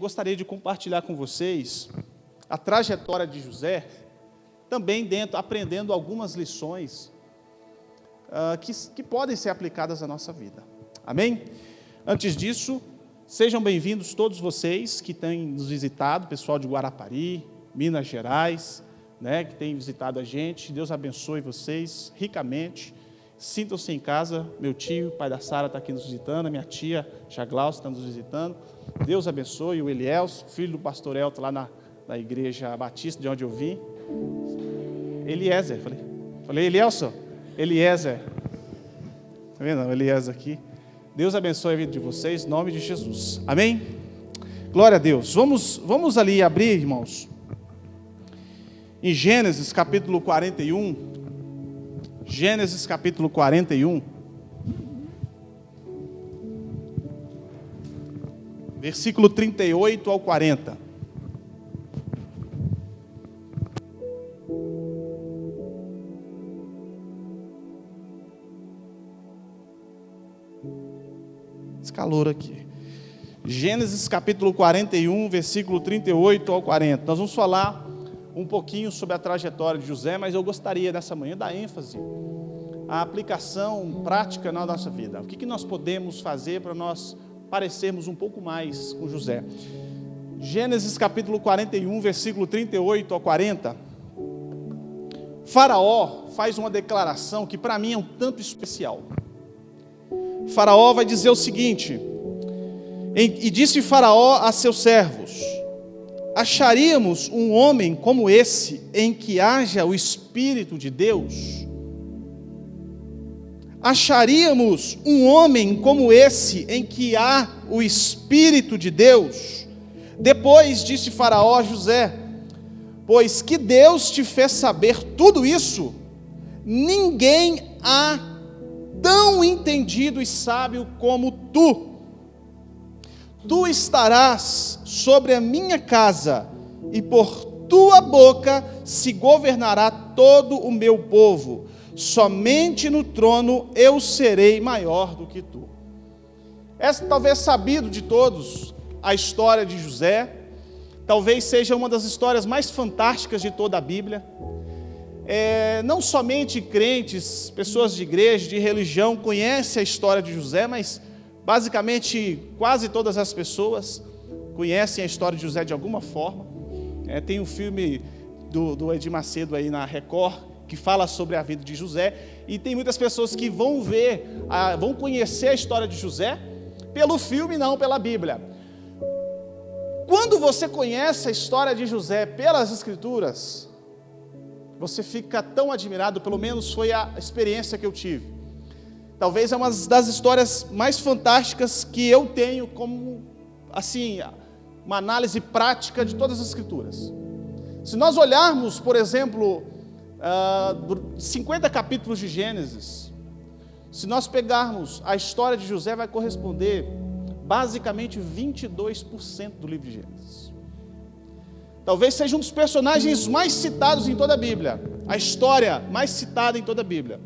gostaria de compartilhar com vocês a trajetória de José, também aprendendo algumas lições que podem ser aplicadas à nossa vida. Amém? Antes disso, sejam bem-vindos todos vocês que têm nos visitado, pessoal de Guarapari, Minas Gerais, que têm visitado a gente. Deus abençoe vocês ricamente. Sintam-se em casa. Meu tio, pai da Sara, está aqui nos visitando. A minha tia, Tia Glaucia, está nos visitando. Deus abençoe. O Elielso, filho do pastor Elton, lá na igreja Batista, de onde eu vim. Eliezer, falei Elielso? Eliezer. Está vendo? O Eliezer aqui. Deus abençoe a vida de vocês, em nome de Jesus. Amém? Glória a Deus. Vamos ali abrir, irmãos, em Gênesis capítulo 41. Gênesis capítulo 41. Versículo 38 ao 40. Esse calor aqui. Gênesis capítulo 41, versículo 38 ao 40. Nós vamos falar um pouquinho sobre a trajetória de José, mas eu gostaria nessa manhã dar ênfase à aplicação prática na nossa vida. O que nós podemos fazer para nós parecermos um pouco mais com José? Gênesis capítulo 41, versículo 38 ao 40. Faraó faz uma declaração que para mim é um tanto especial. Faraó vai dizer o seguinte: e disse Faraó a seus servos: acharíamos um homem como esse, em que haja o Espírito de Deus? Acharíamos um homem como esse, em que há o Espírito de Deus? Depois disse Faraó a José: pois que Deus te fez saber tudo isso, ninguém há tão entendido e sábio como tu. Tu estarás sobre a minha casa, e por tua boca se governará todo o meu povo. Somente no trono eu serei maior do que tu. Essa talvez sabido de todos, a história de José, talvez seja uma das histórias mais fantásticas de toda a Bíblia. Não somente crentes, pessoas de igreja, de religião, conhecem a história de José, mas basicamente quase todas as pessoas conhecem a história de José de alguma forma. Tem um filme do Edir Macedo aí na Record, que fala sobre a vida de José, e tem muitas pessoas que vão vão conhecer a história de José pelo filme, não pela Bíblia. Quando você conhece a história de José pelas Escrituras, você fica tão admirado, pelo menos foi a experiência que eu tive. Talvez é uma das histórias mais fantásticas que eu tenho como, assim, uma análise prática de todas as Escrituras. Se nós olharmos, por exemplo, 50 capítulos de Gênesis, se nós pegarmos a história de José, vai corresponder basicamente 22% do livro de Gênesis. Talvez seja um dos personagens mais citados em toda a Bíblia, a história mais citada em toda a Bíblia.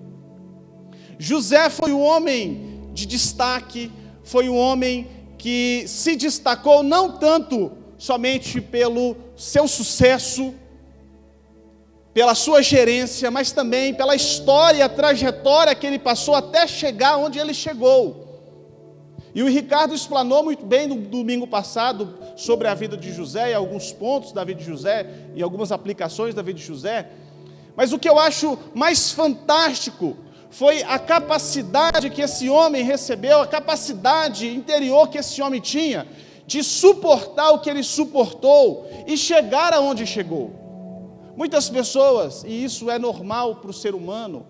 José foi um homem de destaque, foi um homem que se destacou não tanto somente pelo seu sucesso, pela sua gerência, mas também pela história, a trajetória que ele passou até chegar onde ele chegou. E o Ricardo explanou muito bem no domingo passado sobre a vida de José e alguns pontos da vida de José e algumas aplicações da vida de José. Mas o que eu acho mais fantástico foi a capacidade que esse homem recebeu, a capacidade interior que esse homem tinha de suportar o que ele suportou e chegar aonde chegou. Muitas pessoas, e isso é normal para o ser humano,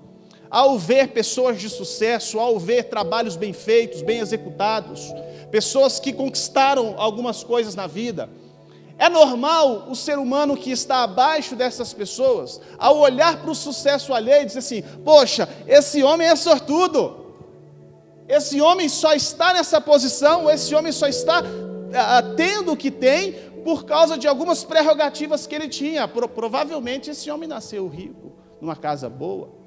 ao ver pessoas de sucesso, ao ver trabalhos bem feitos, bem executados, pessoas que conquistaram algumas coisas na vida, é normal o ser humano que está abaixo dessas pessoas, ao olhar para o sucesso alheio, dizer assim: poxa, esse homem é sortudo, esse homem só está nessa posição, esse homem só está tendo o que tem por causa de algumas prerrogativas que ele tinha. Provavelmente esse homem nasceu rico, numa casa boa.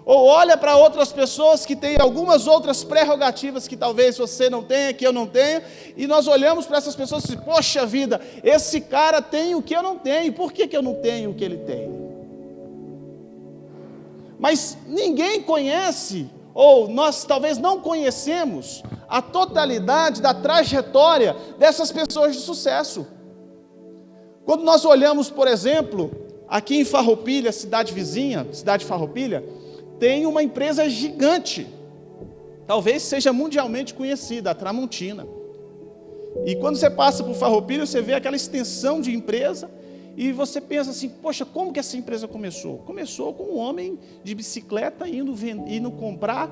Ou olha para outras pessoas que têm algumas outras prerrogativas que talvez você não tenha, que eu não tenho, e nós olhamos para essas pessoas e dizemos, poxa vida, esse cara tem o que eu não tenho, por que eu não tenho o que ele tem? Mas ninguém conhece, ou nós talvez não conhecemos, a totalidade da trajetória dessas pessoas de sucesso. Quando nós olhamos, por exemplo, aqui em Farroupilha, cidade vizinha, cidade de Farroupilha, tem uma empresa gigante, talvez seja mundialmente conhecida, a Tramontina. E quando você passa por Farroupilha, você vê aquela extensão de empresa, e você pensa assim, poxa, como que essa empresa começou? Começou com um homem de bicicleta indo comprar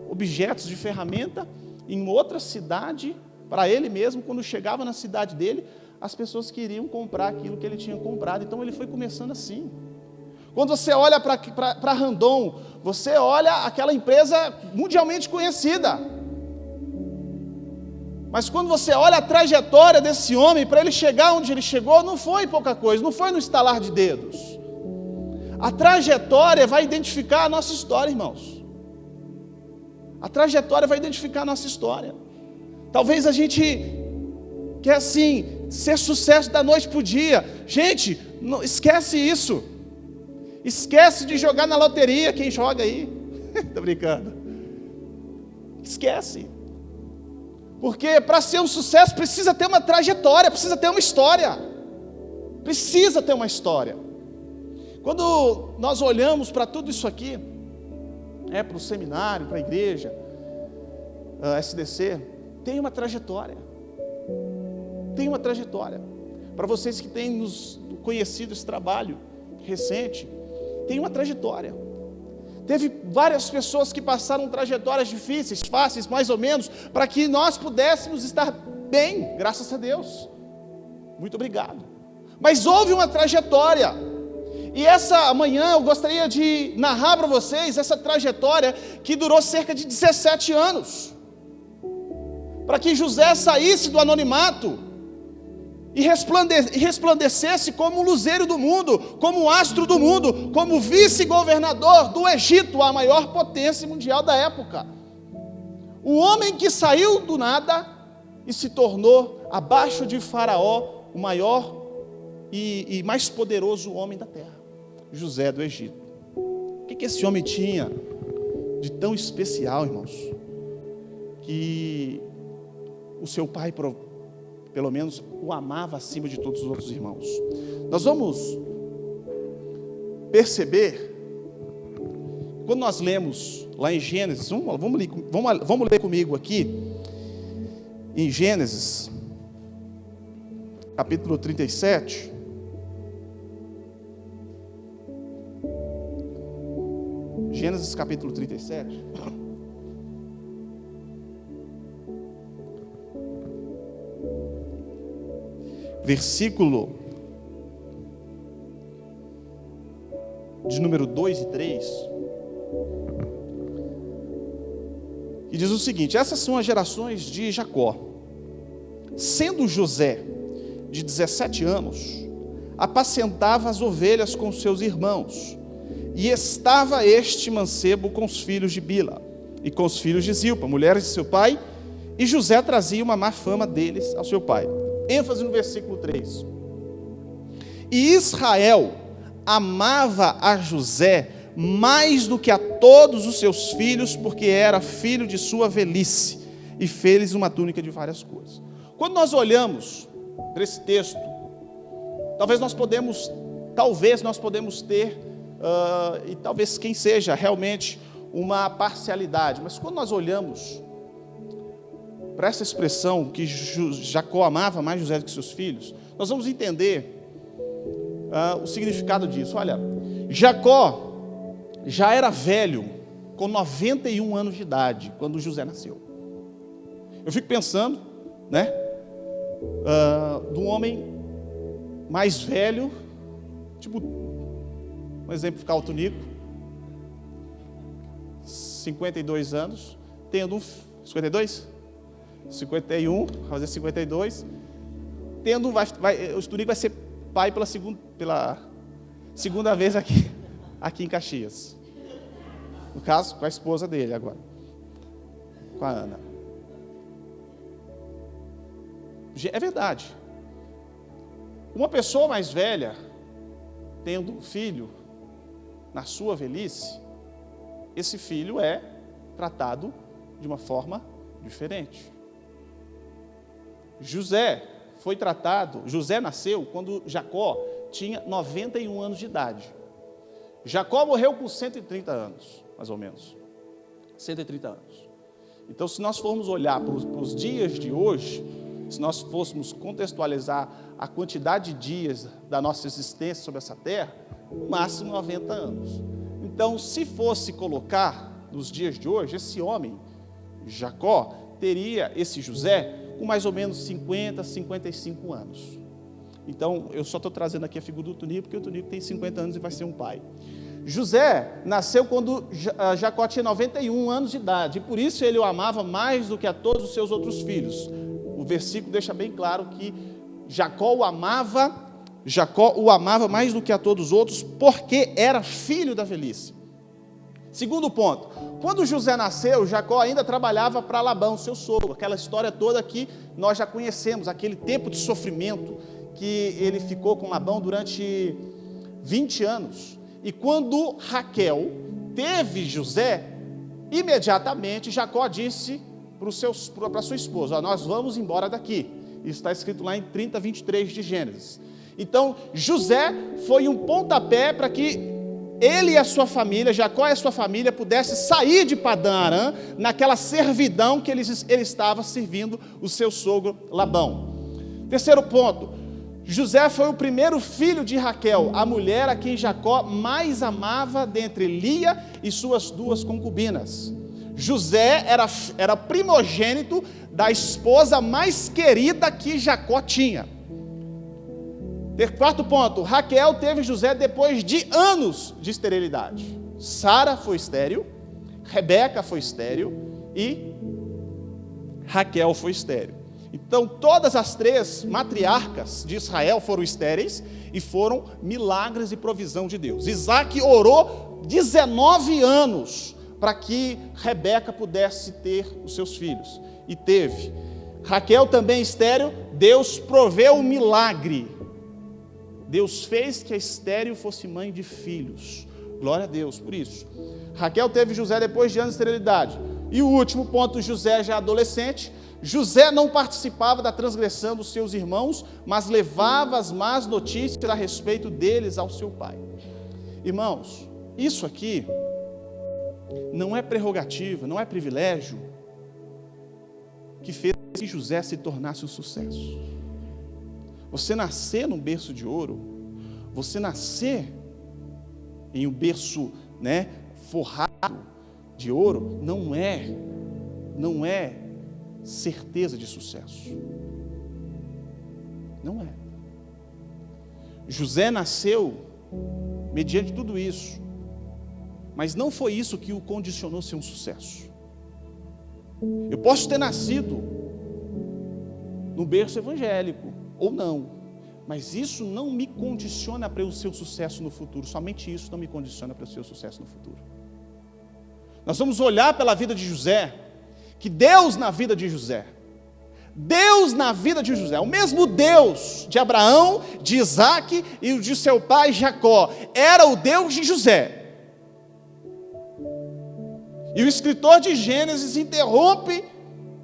objetos de ferramenta em outra cidade, para ele mesmo. Quando chegava na cidade dele, as pessoas queriam comprar aquilo que ele tinha comprado, então ele foi começando assim. Quando você olha para Randon, você olha aquela empresa mundialmente conhecida. Mas quando você olha a trajetória desse homem, para ele chegar onde ele chegou, não foi pouca coisa, não foi no estalar de dedos. A trajetória vai identificar a nossa história, irmãos. A trajetória vai identificar a nossa história. Talvez a gente quer assim, ser sucesso da noite para o dia. Gente, não, esquece isso. Esquece de jogar na loteria, quem joga aí. Estou brincando. Esquece. Porque para ser um sucesso precisa ter uma trajetória, precisa ter uma história. Precisa ter uma história. Quando nós olhamos para tudo isso aqui, para o seminário, para a igreja, SDC, tem uma trajetória. Tem uma trajetória. Para vocês que têm nos conhecido esse trabalho recente, tem uma trajetória. Teve várias pessoas que passaram trajetórias difíceis, fáceis, mais ou menos, para que nós pudéssemos estar bem, graças a Deus. Muito obrigado. Mas houve uma trajetória. E essa manhã eu gostaria de narrar para vocês essa trajetória que durou cerca de 17 anos. Para que José saísse do anonimato e resplandecesse como um luzeiro do mundo, como um astro do mundo, como vice-governador do Egito, a maior potência mundial da época. O homem que saiu do nada e se tornou, abaixo de Faraó, o maior e mais poderoso homem da terra, José do Egito. O que esse homem tinha de tão especial, irmãos, que o seu pai, pelo menos, o amava acima de todos os outros irmãos? Nós vamos perceber, quando nós lemos lá em Gênesis, vamos ler comigo aqui, em Gênesis, capítulo 37, Gênesis capítulo 37, versículo de número 2 e 3, que diz o seguinte: essas são as gerações de Jacó. Sendo José de 17 anos, apacentava as ovelhas com seus irmãos, e estava este mancebo com os filhos de Bila e com os filhos de Zilpa, mulheres de seu pai, e José trazia uma má fama deles ao seu pai. ênfase no versículo 3. E Israel amava a José mais do que a todos os seus filhos, porque era filho de sua velhice, e fez-lhes uma túnica de várias cores. Quando nós olhamos para esse texto, talvez nós podemos ter, e talvez quem seja realmente uma parcialidade, mas quando nós olhamos para essa expressão que Jacó amava mais José do que seus filhos, nós vamos entender o significado disso. Olha, Jacó já era velho, com 91 anos de idade, quando José nasceu. Eu fico pensando, de um homem mais velho, tipo, um exemplo, Caltunico, 52 anos, tendo 52? 51, vai fazer 52, tendo, o Tunico vai ser pai pela segunda vez aqui em Caxias. no caso, com a esposa dele agora, com a Ana. É verdade. Uma pessoa mais velha, tendo um filho, na sua velhice, esse filho é tratado de uma forma diferente. José nasceu quando Jacó tinha 91 anos de idade. Jacó morreu com 130 anos, mais ou menos. 130 anos. Então, se nós formos olhar para os dias de hoje, se nós fôssemos contextualizar a quantidade de dias da nossa existência sobre essa terra, no máximo 90 anos. Então, se fosse colocar nos dias de hoje, esse homem, Jacó, teria esse José com mais ou menos 50, 55 anos. Então, eu só estou trazendo aqui a figura do Tonico, porque o Tonico tem 50 anos e vai ser um pai. José nasceu quando Jacó tinha 91 anos de idade, e por isso ele o amava mais do que a todos os seus outros filhos. O versículo deixa bem claro que Jacó o amava mais do que a todos os outros, porque era filho da velhice. Segundo ponto, quando José nasceu, Jacó ainda trabalhava para Labão, seu sogro, aquela história toda que nós já conhecemos, aquele tempo de sofrimento que ele ficou com Labão durante 20 anos. E quando Raquel teve José, imediatamente Jacó disse para sua esposa: nós vamos embora daqui. Isso está escrito lá em 30, 23 de Gênesis. Então, José foi um pontapé para que ele e a sua família, Jacó e a sua família, pudessem sair de Padã-Arã, naquela servidão que ele estava servindo o seu sogro Labão. Terceiro ponto, José foi o primeiro filho de Raquel, a mulher a quem Jacó mais amava dentre Lia e suas duas concubinas. José era primogênito da esposa mais querida que Jacó tinha. Quarto ponto, Raquel teve José depois de anos de esterilidade. Sara foi estéril, Rebeca foi estéril e Raquel foi estéril. Então, todas as três matriarcas de Israel foram estéreis e foram milagres e provisão de Deus. Isaac orou 19 anos para que Rebeca pudesse ter os seus filhos, e teve. Raquel também estéril, Deus proveu um milagre. Deus fez que a estéril fosse mãe de filhos. Glória a Deus por isso. Raquel teve José depois de anos de esterilidade. E o último ponto, José já adolescente. José não participava da transgressão dos seus irmãos, mas levava as más notícias a respeito deles ao seu pai. Irmãos, isso aqui não é prerrogativa, não é privilégio que fez que José se tornasse um sucesso. Você nascer num berço de ouro, você nascer em um berço, forrado de ouro, não é certeza de sucesso. Não é. José nasceu mediante tudo isso, mas não foi isso que o condicionou a ser um sucesso. Eu posso ter nascido no berço evangélico, ou não, mas isso não me condiciona para eu ser um sucesso no futuro. Somente isso não me condiciona para eu ser um sucesso no futuro. Nós vamos olhar pela vida de José, que Deus na vida de José, o mesmo Deus de Abraão, de Isaac e de seu pai Jacó, era o Deus de José. E o escritor de Gênesis interrompe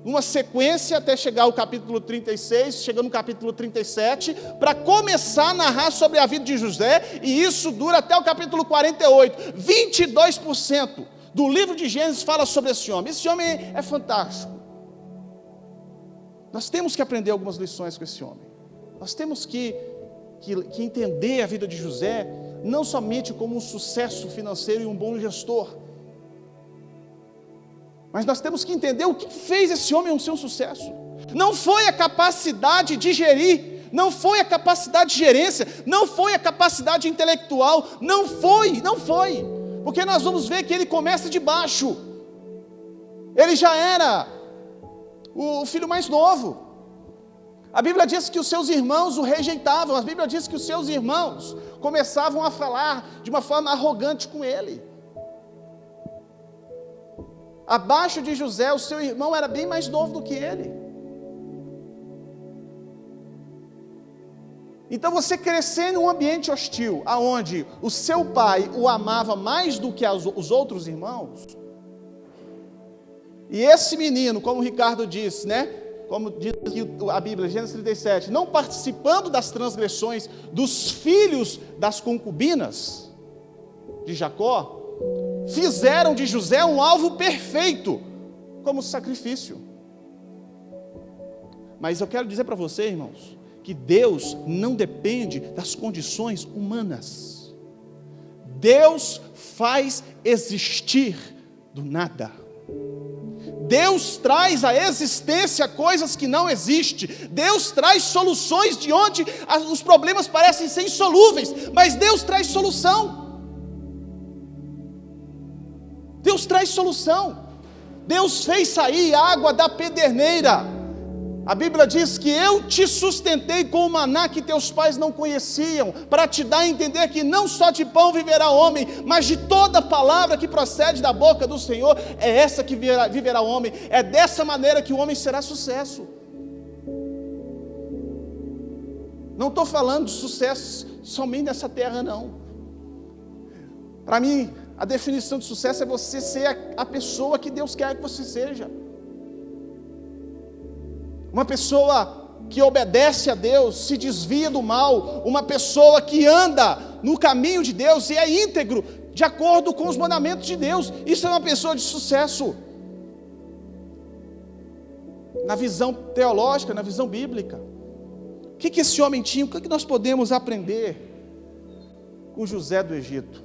uma sequência até chegar ao capítulo 36, chegando no capítulo 37, para começar a narrar sobre a vida de José, e isso dura até o capítulo 48. 22% do livro de Gênesis fala sobre esse homem. Esse homem é fantástico. Nós temos que aprender algumas lições com esse homem. Nós temos que entender a vida de José, não somente como um sucesso financeiro e um bom gestor, mas nós temos que entender o que fez esse homem ser um sucesso. Não foi a capacidade de gerir, não foi a capacidade de gerência, não foi a capacidade intelectual, não foi, porque nós vamos ver que ele começa de baixo. Ele já era o filho mais novo. A Bíblia diz que os seus irmãos o rejeitavam, a Bíblia diz que os seus irmãos começavam a falar de uma forma arrogante com ele. Abaixo de José, o seu irmão era bem mais novo do que ele. Então você crescer num ambiente hostil, aonde o seu pai o amava mais do que os outros irmãos, e esse menino, como o Ricardo disse, né? Como diz aqui a Bíblia, Gênesis 37, não participando das transgressões dos filhos das concubinas de Jacó, fizeram de José um alvo perfeito, como sacrifício. Mas eu quero dizer para você, irmãos, que Deus não depende das condições humanas. Deus faz existir do nada. Deus traz à existência coisas que não existem. Deus traz soluções de onde os problemas parecem ser insolúveis, mas Deus traz solução. Deus traz solução. Deus fez sair água da pederneira. A Bíblia diz que eu te sustentei com o maná que teus pais não conheciam, para te dar a entender que não só de pão viverá o homem, mas de toda palavra que procede da boca do Senhor, é essa que viverá o homem, é dessa maneira que o homem será sucesso. Não estou falando de sucesso somente nessa terra, não. Para mim, a definição de sucesso é você ser a pessoa que Deus quer que você seja. Uma pessoa que obedece a Deus, se desvia do mal, uma pessoa que anda no caminho de Deus e é íntegro, de acordo com os mandamentos de Deus, isso é uma pessoa de sucesso. Na visão teológica, na visão bíblica. O que esse homem tinha? O que nós podemos aprender com José do Egito?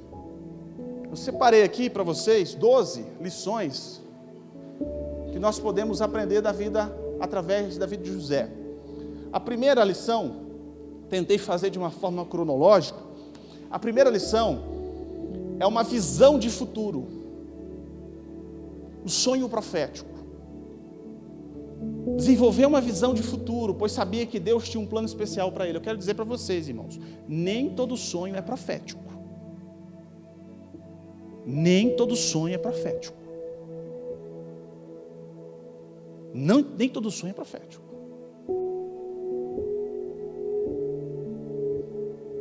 Eu separei aqui para vocês 12 lições que nós podemos aprender através da vida de José. A primeira lição, tentei fazer de uma forma cronológica. A primeira lição é uma visão de futuro, um sonho profético. Desenvolver uma visão de futuro, pois sabia que Deus tinha um plano especial para ele. Eu quero dizer para vocês, irmãos, nem todo sonho é profético. Nem todo sonho é profético. Nem todo sonho é profético.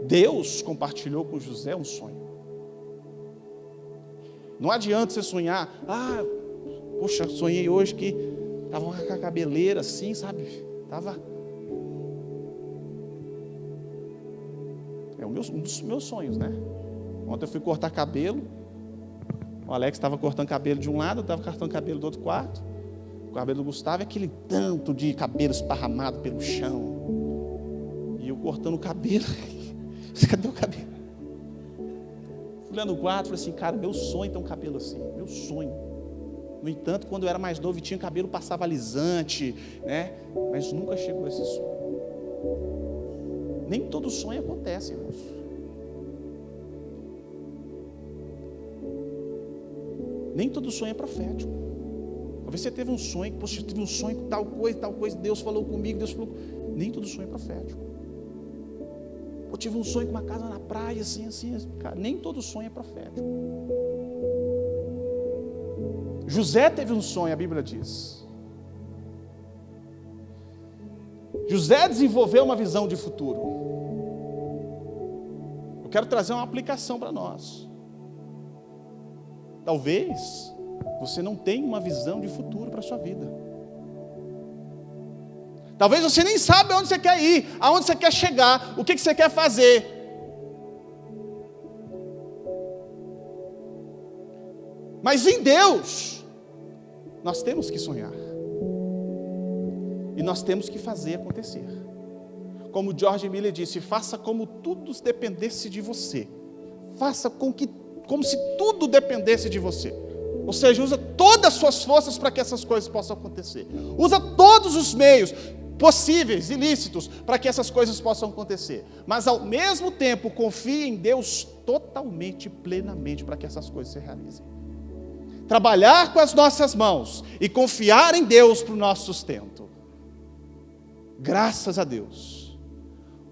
Deus compartilhou com José um sonho. Não adianta você sonhar, poxa, sonhei hoje que estava com a cabeleira assim, sabe? É um dos meus sonhos, né? Ontem eu fui cortar cabelo, o Alex estava cortando cabelo de um lado, eu estava cortando cabelo do outro quarto. O cabelo do Gustavo é aquele tanto de cabelo esparramado pelo chão. E eu cortando o cabelo. Cadê o cabelo? Fui lá no quarto e falei assim, cara, meu sonho é ter um cabelo assim. Meu sonho. No entanto, quando eu era mais novo e tinha cabelo, passava alisante, né? Mas nunca chegou a esse sonho. Nem todo sonho acontece, irmãos. Nem todo sonho é profético. Talvez você teve um sonho, poxa, eu tive um sonho com tal coisa, Deus falou comigo, nem todo sonho é profético. Eu tive um sonho com uma casa na praia, assim, cara, nem todo sonho é profético. José teve um sonho, a Bíblia diz. José desenvolveu uma visão de futuro. Eu quero trazer uma aplicação para nós. Talvez você não tenha uma visão de futuro para a sua vida. Talvez você nem saiba aonde você quer ir, aonde você quer chegar, o que você quer fazer. Mas em Deus, nós temos que sonhar. E nós temos que fazer acontecer. Como George Miller disse, faça como tudo dependesse de você. Faça como se tudo dependesse de você. Ou seja, usa todas as suas forças para que essas coisas possam acontecer. Usa todos os meios possíveis, ilícitos, para que essas coisas possam acontecer. Mas ao mesmo tempo, confie em Deus totalmente, plenamente, para que essas coisas se realizem. Trabalhar com as nossas mãos e confiar em Deus para o nosso sustento. Graças a Deus.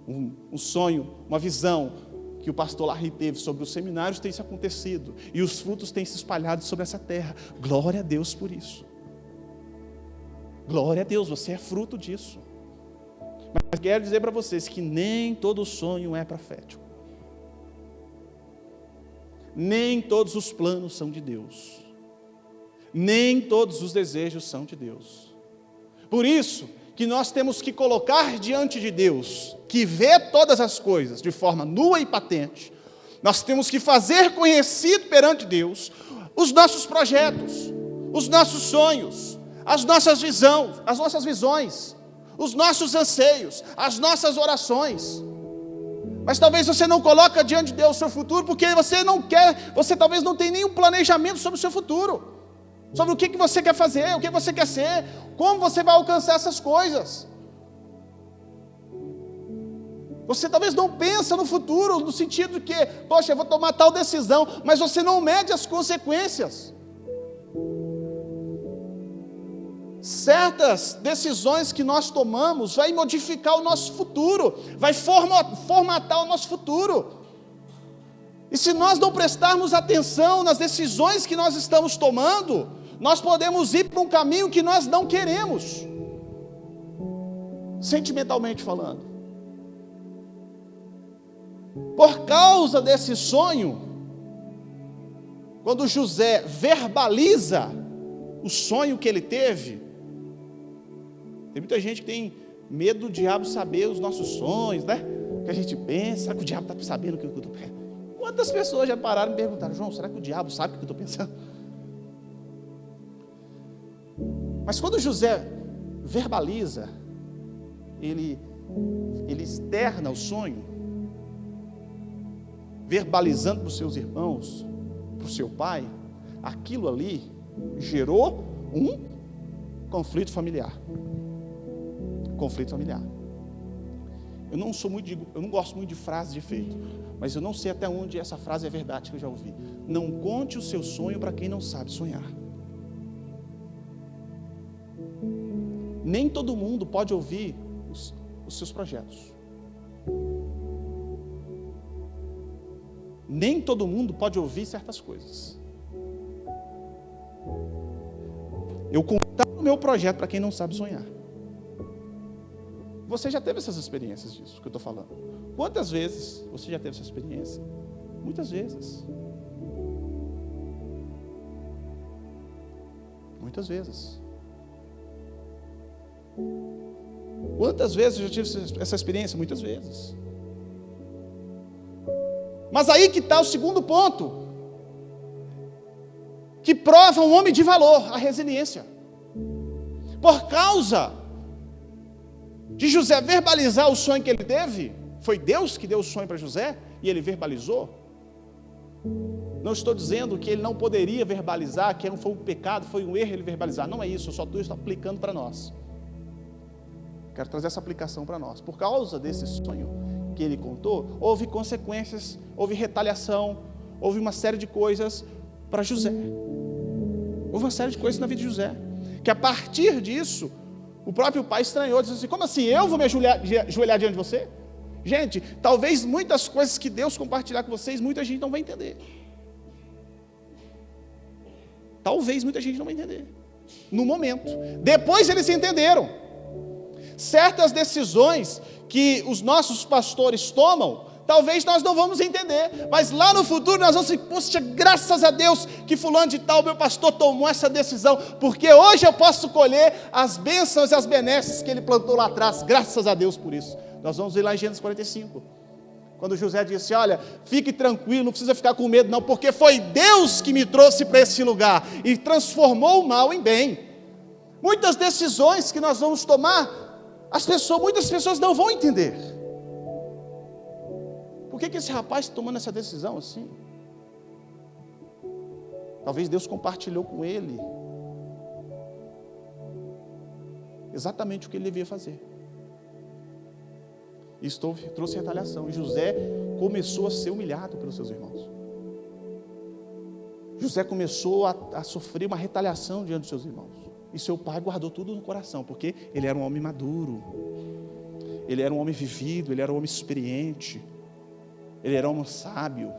Um sonho, uma visão que o pastor Larry teve sobre os seminários tem se acontecido, e os frutos têm se espalhado sobre essa terra. Glória a Deus por isso. Glória a Deus, você é fruto disso. Mas quero dizer para vocês que nem todo sonho é profético. Nem todos os planos são de Deus. Nem todos os desejos são de Deus. Por isso que nós temos que colocar diante de Deus, que vê todas as coisas de forma nua e patente, nós temos que fazer conhecido perante Deus os nossos projetos, os nossos sonhos, as nossas visões, os nossos anseios, as nossas orações. Mas talvez você não coloque diante de Deus o seu futuro, porque você não quer, você talvez não tenha nenhum planejamento sobre o seu futuro, sobre o que você quer fazer, o que você quer ser, como você vai alcançar essas coisas. Você talvez não pensa no futuro, no sentido que, poxa, eu vou tomar tal decisão, mas você não mede as consequências. Certas decisões que nós tomamos vai modificar o nosso futuro, vai formatar o nosso futuro. E se nós não prestarmos atenção nas decisões que nós estamos tomando, nós podemos ir para um caminho que nós não queremos, sentimentalmente falando. Por causa desse sonho, quando José verbaliza o sonho que ele teve, tem muita gente que tem medo do diabo saber os nossos sonhos, né? Que a gente pensa, será que o diabo está sabendo o que eu estou pensando? Quantas pessoas já pararam e me perguntaram, João, será que o diabo sabe o que eu estou pensando? Mas quando José verbaliza, ele externa o sonho, verbalizando para os seus irmãos, para o seu pai, aquilo ali gerou um conflito familiar. Conflito familiar. Eu não gosto muito de frases de efeito, mas eu não sei até onde essa frase é verdade que eu já ouvi. Não conte o seu sonho para quem não sabe sonhar. Nem todo mundo pode ouvir os seus projetos. Nem todo mundo pode ouvir certas coisas. Eu contar o meu projeto para quem não sabe sonhar. Você já teve essas experiências disso que eu estou falando? Quantas vezes você já teve essa experiência? Muitas vezes. Muitas vezes. Quantas vezes eu já tive essa experiência? Muitas vezes. Mas aí que está o segundo ponto, que prova um homem de valor, a resiliência. Por causa de José verbalizar o sonho que ele teve, foi Deus que deu o sonho para José, e ele verbalizou. Não estou dizendo que ele não poderia verbalizar, que foi um pecado, foi um erro ele verbalizar, não é isso, eu só estou aplicando para nós. Quero trazer essa aplicação para nós. Por causa desse sonho que ele contou, houve consequências, houve retaliação, houve uma série de coisas para José. Houve uma série de coisas na vida de José, que a partir disso, o próprio pai estranhou, disse assim, como assim, eu vou me ajoelhar diante de você? Gente, talvez muitas coisas que Deus compartilhar com vocês, muita gente não vai entender. Talvez muita gente não vai entender, no momento. Depois eles entenderam. Certas decisões que os nossos pastores tomam, talvez nós não vamos entender, mas lá no futuro nós vamos dizer, poxa, graças a Deus que fulano de tal, meu pastor tomou essa decisão, porque hoje eu posso colher as bênçãos e as benesses que ele plantou lá atrás, graças a Deus por isso. Nós vamos ver lá em Gênesis 45, quando José disse, olha, fique tranquilo, não precisa ficar com medo não, porque foi Deus que me trouxe para esse lugar, e transformou o mal em bem. Muitas decisões que nós vamos tomar, muitas pessoas não vão entender. Por que esse rapaz está tomando essa decisão assim? Talvez Deus compartilhou com ele exatamente o que ele devia fazer. Isso trouxe retaliação. E José começou a ser humilhado pelos seus irmãos. José começou a sofrer uma retaliação diante dos seus irmãos. E seu pai guardou tudo no coração, porque ele era um homem maduro. Ele era um homem vivido, ele era um homem experiente. Ele era um sábio.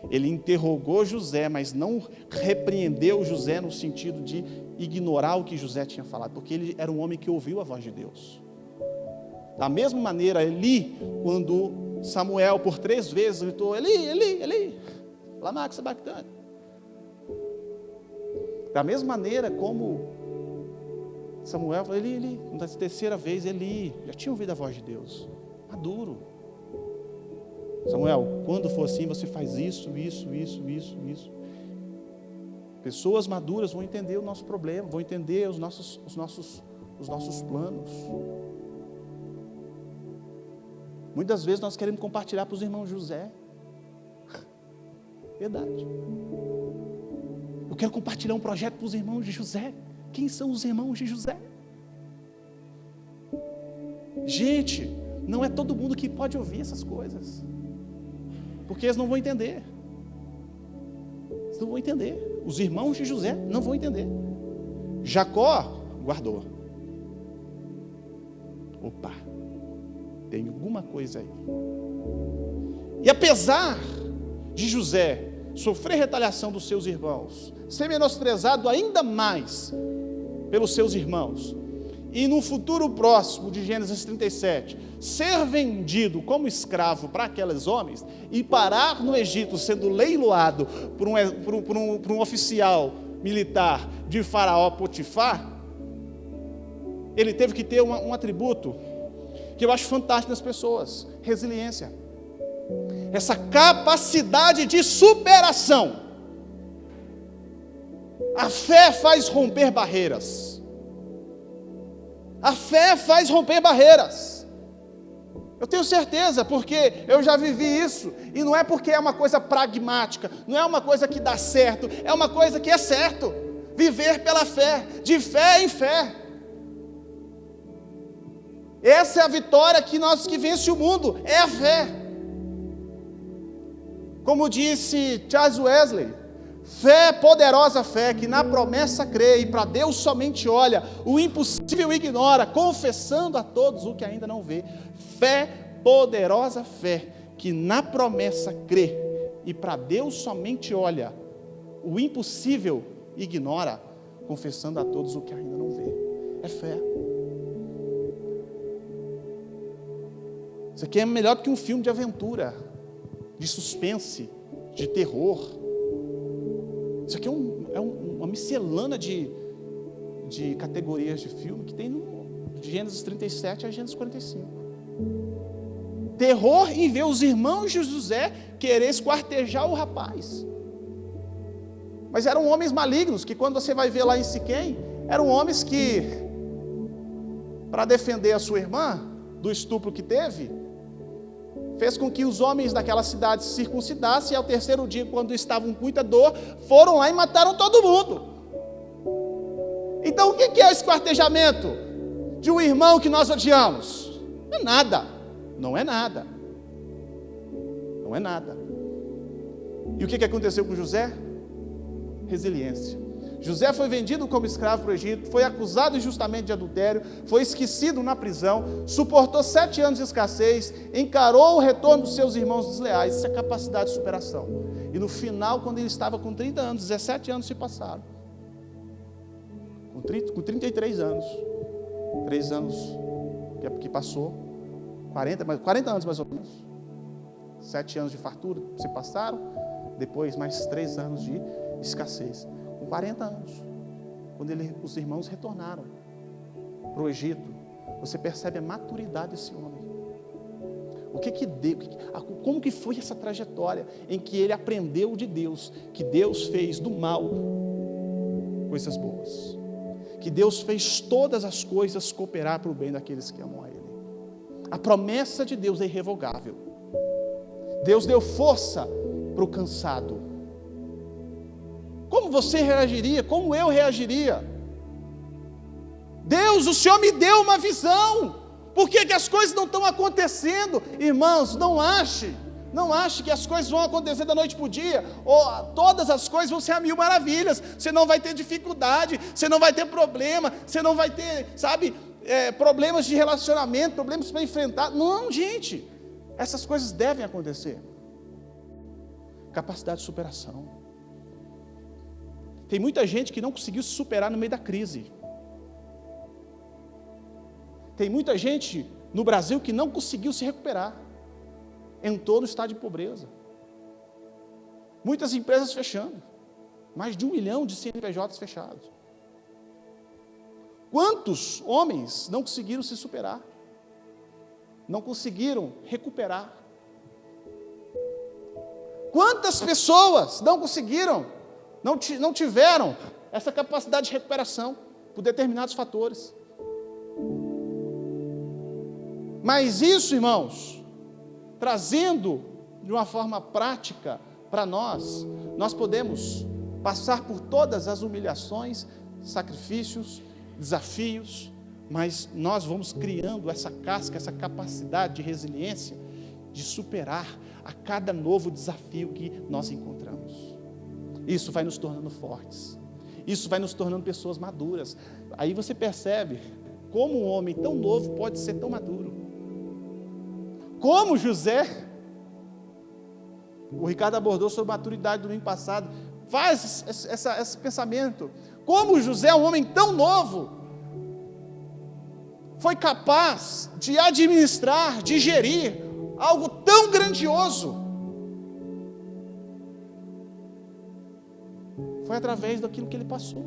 Ele interrogou José, mas não repreendeu José no sentido de ignorar o que José tinha falado, porque ele era um homem que ouviu a voz de Deus. Da mesma maneira, Eli, quando Samuel por 3 vezes gritou, Eli, Eli, Eli, lama sabachthani. Da mesma maneira como Samuel falou, Eli, Eli, na 3ª vez, Eli, já tinha ouvido a voz de Deus, maduro. Samuel, quando for assim, você faz isso. Pessoas maduras vão entender o nosso problema, vão entender os nossos planos. Muitas vezes nós queremos compartilhar para os irmãos José. Verdade. Eu quero compartilhar um projeto para os irmãos de José. Quem são os irmãos de José? Gente, não é todo mundo que pode ouvir essas coisas, porque eles não vão entender. Eles não vão entender. Os irmãos de José não vão entender. Jacó guardou. Opa, tem alguma coisa aí. E apesar de José sofrer retaliação dos seus irmãos, ser menosprezado ainda mais pelos seus irmãos, e no futuro próximo de Gênesis 37, ser vendido como escravo para aqueles homens, e parar no Egito sendo leiloado por um oficial militar de Faraó Potifar, ele teve que ter um atributo que eu acho fantástico nas pessoas: resiliência. Essa capacidade de superação. A fé faz romper barreiras. A fé faz romper barreiras. Eu tenho certeza, porque eu já vivi isso, e não é porque é uma coisa pragmática, não é uma coisa que dá certo, é uma coisa que é certo. Viver pela fé, de fé em fé. Essa é a vitória que vence o mundo, é a fé. Como disse Charles Wesley, fé, poderosa fé, que na promessa crê e para Deus somente olha, o impossível ignora, confessando a todos o que ainda não vê. Fé, poderosa fé, que na promessa crê e para Deus somente olha, o impossível ignora, confessando a todos o que ainda não vê. É fé. Isso aqui é melhor do que um filme de aventura, de suspense, de terror. Isso aqui é uma miscelânea de categorias de filme que tem de Gênesis 37 a Gênesis 45. Terror em ver os irmãos de José querer esquartejar o rapaz. Mas eram homens malignos, que quando você vai ver lá em Siquém, eram homens que, para defender a sua irmã do estupro que teve, fez com que os homens daquela cidade se circuncidassem, e ao 3º dia, quando estavam com muita dor, foram lá e mataram todo mundo. Então o que é o esquartejamento de um irmão que nós odiamos? Não é nada, não é nada, não é nada. E o que aconteceu com José? Resiliência. José foi vendido como escravo para o Egito, foi acusado injustamente de adultério, foi esquecido na prisão, suportou 7 anos de escassez, encarou o retorno dos seus irmãos desleais. Isso é capacidade de superação. E no final, quando ele estava com 30 anos, 17 anos se passaram. Com 33 anos, 3 anos que passou, 40 anos mais ou menos, 7 anos de fartura se passaram, depois mais 3 anos de escassez. Com 40 anos, quando os irmãos retornaram para o Egito, você percebe a maturidade desse homem. O que deu? Como que foi essa trajetória em que ele aprendeu de Deus, que Deus fez do mal coisas boas, que Deus fez todas as coisas cooperar para o bem daqueles que amam a Ele. A promessa de Deus é irrevogável. Deus deu força para o cansado. Como você reagiria? Como eu reagiria? Deus, o Senhor me deu uma visão. Por que as coisas não estão acontecendo? Irmãos, não ache que as coisas vão acontecer da noite para o dia, ou todas as coisas vão ser a 1000 maravilhas. Você não vai ter dificuldade, você não vai ter problema, você não vai ter, problemas de relacionamento, problemas para enfrentar. Não, gente. Essas coisas devem acontecer. Capacidade de superação. Tem muita gente que não conseguiu se superar no meio da crise. Tem muita gente no Brasil que não conseguiu se recuperar. Entrou no estado de pobreza. Muitas empresas fechando. Mais de 1 milhão de CNPJs fechados. Quantos homens não conseguiram se superar? Não conseguiram recuperar? Quantas pessoas não conseguiram, não tiveram essa capacidade de recuperação por determinados fatores? Mas isso, irmãos, trazendo de uma forma prática para nós podemos passar por todas as humilhações, sacrifícios, desafios, mas nós vamos criando essa casca, essa capacidade de resiliência, de superar a cada novo desafio que nós encontramos. Isso vai nos tornando fortes, isso vai nos tornando pessoas maduras. Aí você percebe como um homem tão novo pode ser tão maduro. Como José, o Ricardo abordou sobre maturidade no domingo passado, faz esse pensamento. Como José, um homem tão novo, foi capaz de administrar, de gerir algo tão grandioso. Foi através daquilo que ele passou.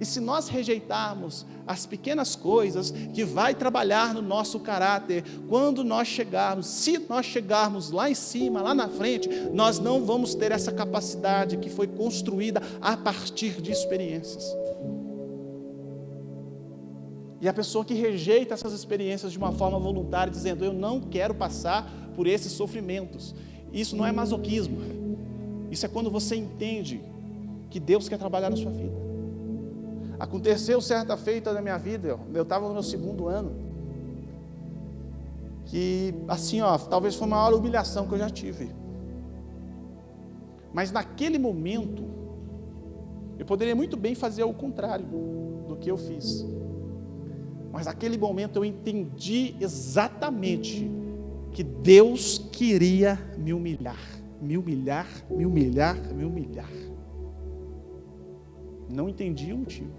E se nós rejeitarmos as pequenas coisas que vai trabalhar no nosso caráter, quando nós chegarmos, se nós chegarmos lá em cima, lá na frente, nós não vamos ter essa capacidade que foi construída a partir de experiências. E a pessoa que rejeita essas experiências de uma forma voluntária, dizendo, eu não quero passar por esses sofrimentos, isso não é masoquismo. Isso é quando você entende que Deus quer trabalhar na sua vida. Aconteceu certa feita na minha vida, eu estava no meu 2º ano, que assim, talvez foi a maior humilhação que eu já tive. Mas naquele momento, eu poderia muito bem fazer o contrário do que eu fiz. Mas naquele momento eu entendi exatamente que Deus queria me humilhar. Me humilhar, me humilhar, me humilhar. Não entendi o motivo,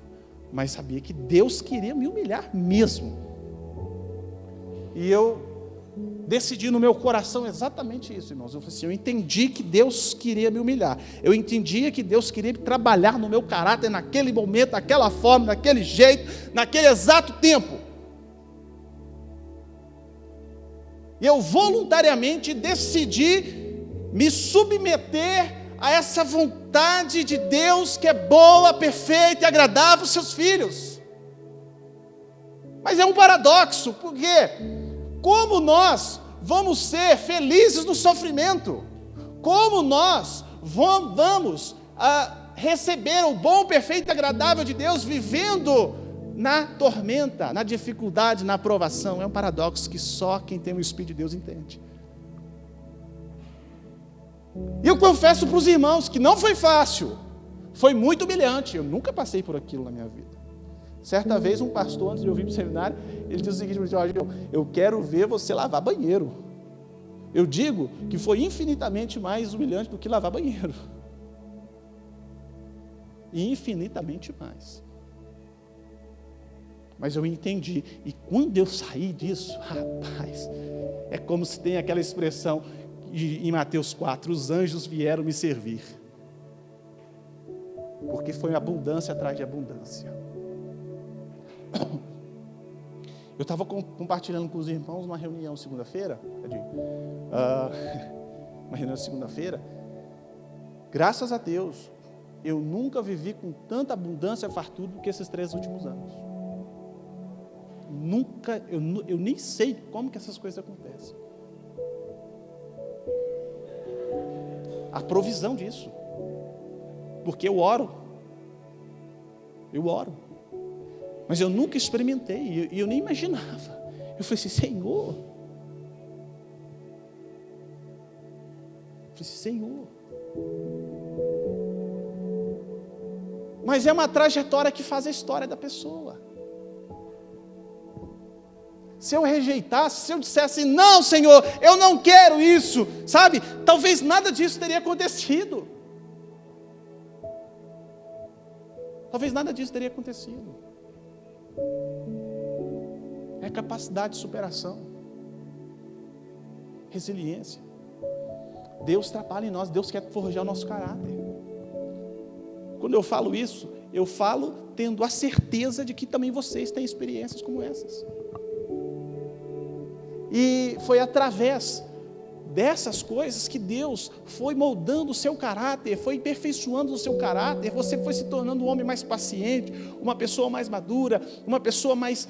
mas sabia que Deus queria me humilhar mesmo. E eu decidi no meu coração exatamente isso, irmãos. Eu falei assim, eu entendi que Deus queria me humilhar. Eu entendia que Deus queria trabalhar no meu caráter naquele momento, daquela forma, daquele jeito, naquele exato tempo. E eu voluntariamente decidi me submeter a essa vontade de Deus que é boa, perfeita e agradável aos seus filhos. Mas é um paradoxo, porque como nós vamos ser felizes no sofrimento? Como nós vamos receber o bom, perfeito e agradável de Deus vivendo na tormenta, na dificuldade, na provação? É um paradoxo que só quem tem o Espírito de Deus entende. E eu confesso para os irmãos que não foi fácil, foi muito humilhante. Eu nunca passei por aquilo na minha vida. Certa vez um pastor, antes de eu vir para o seminário, ele disse o seguinte: eu quero ver você lavar banheiro. Eu digo que foi infinitamente mais humilhante do que lavar banheiro. Infinitamente mais. Mas eu entendi, e quando eu saí disso, rapaz, é como se tem aquela expressão em Mateus 4, os anjos vieram me servir, porque foi abundância atrás de abundância. Eu estava compartilhando com os irmãos uma reunião segunda-feira, uma reunião segunda-feira, graças a Deus, eu nunca vivi com tanta abundância e fartura do que esses 3 últimos anos. Nunca, eu nem sei como que essas coisas acontecem. A provisão disso, porque eu oro, mas eu nunca experimentei, e eu nem imaginava. Eu falei assim, Senhor, mas é uma trajetória que faz a história da pessoa. Se eu rejeitasse, se eu dissesse, não, Senhor, eu não quero isso, sabe? Talvez nada disso teria acontecido. Talvez nada disso teria acontecido. É capacidade de superação, resiliência. Deus trabalha em nós, Deus quer forjar o nosso caráter. Quando eu falo isso, eu falo tendo a certeza de que também vocês têm experiências como essas. E foi através dessas coisas que Deus foi moldando o seu caráter, foi aperfeiçoando o seu caráter, você foi se tornando um homem mais paciente, uma pessoa mais madura, uma pessoa mais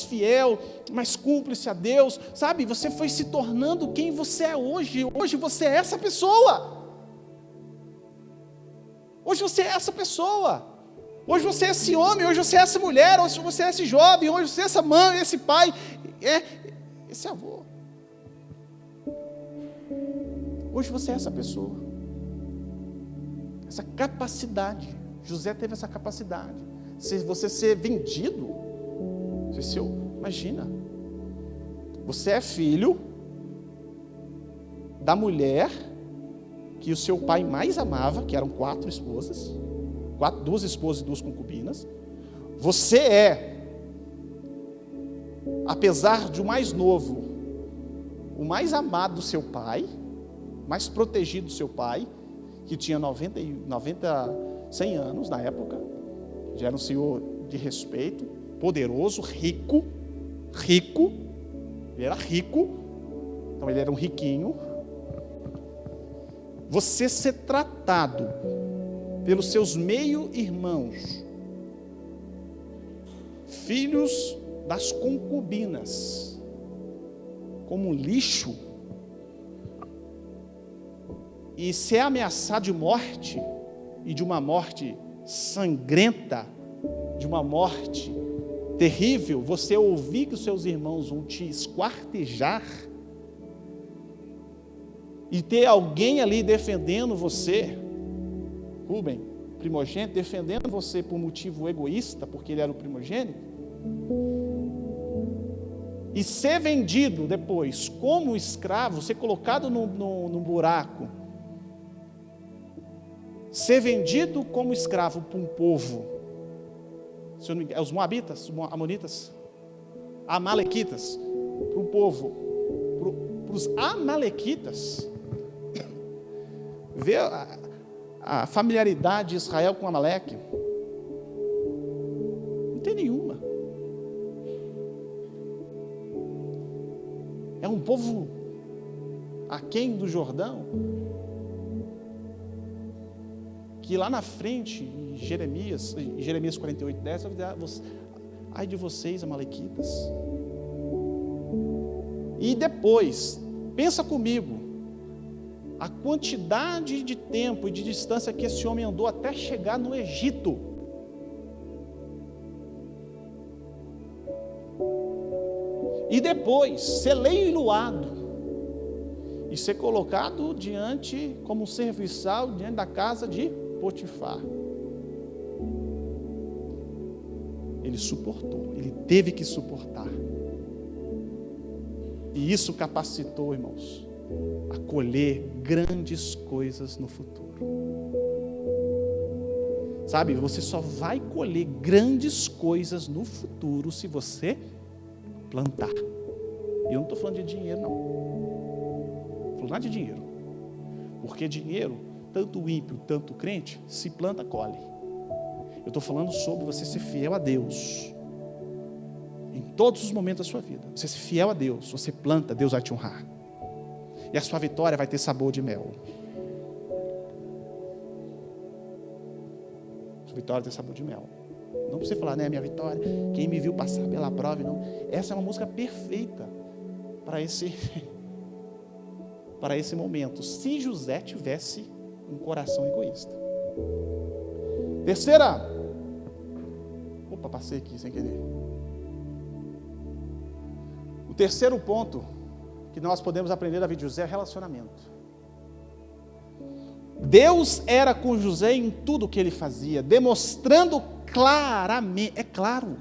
fiel, mais cúmplice a Deus, sabe? Você foi se tornando quem você é hoje. Hoje você é essa pessoa. Hoje você é essa pessoa. Hoje você é esse homem, hoje você é essa mulher, hoje você é esse jovem, hoje você é essa mãe, esse pai, esse avô. Hoje você é essa pessoa. Essa capacidade. José teve essa capacidade. Se você ser vendido, imagina. Você é filho da mulher que o seu pai mais amava, que eram 4 esposas, 2 esposas e 2 concubinas. Você é, apesar de o mais novo, o mais amado do seu pai, mais protegido do seu pai, que tinha 100 anos na época, já era um senhor de respeito, poderoso, rico, ele era rico, então ele era um riquinho. Você ser tratado pelos seus meio-irmãos, filhos das concubinas, como um lixo, e ser ameaçado de morte, e de uma morte sangrenta, de uma morte terrível, você ouvir que os seus irmãos vão te esquartejar, e ter alguém ali defendendo você, Rubem, primogênito, defendendo você por motivo egoísta, porque ele era o primogênito, e ser vendido depois como escravo, ser colocado num buraco, ser vendido como escravo para um povo, os moabitas, os amonitas, amalequitas, para um povo, para os amalequitas, ver a familiaridade de Israel com Amaleque, não tem nenhuma. É um povo aquém do Jordão, que lá na frente, em Jeremias 48:10, vai dizer, ai de vocês, amalequitas. E depois, pensa comigo, a quantidade de tempo e de distância que esse homem andou até chegar no Egito. E depois, ser leiloado e ser colocado diante, como um serviçal, diante da casa de Potifar. Ele suportou, ele teve que suportar. E isso capacitou, irmãos, a colher grandes coisas no futuro. Sabe, você só vai colher grandes coisas no futuro se você plantar. E eu não estou falando de dinheiro, não. Não estou falando nada de dinheiro. Porque dinheiro, tanto o ímpio, tanto o crente, se planta, colhe. Eu estou falando sobre você ser fiel a Deus. Em todos os momentos da sua vida. Você ser fiel a Deus, você planta, Deus vai te honrar. E a sua vitória vai ter sabor de mel. Sua vitória tem sabor de mel. Não precisa falar, né, minha vitória, quem me viu passar pela prova, não. Essa é uma música perfeita para esse momento. Se José tivesse um coração egoísta. Terceira. Opa, passei aqui sem querer. O terceiro ponto que nós podemos aprender da vida de José é relacionamento. Deus era com José em tudo o que ele fazia, demonstrando claramente, é claro,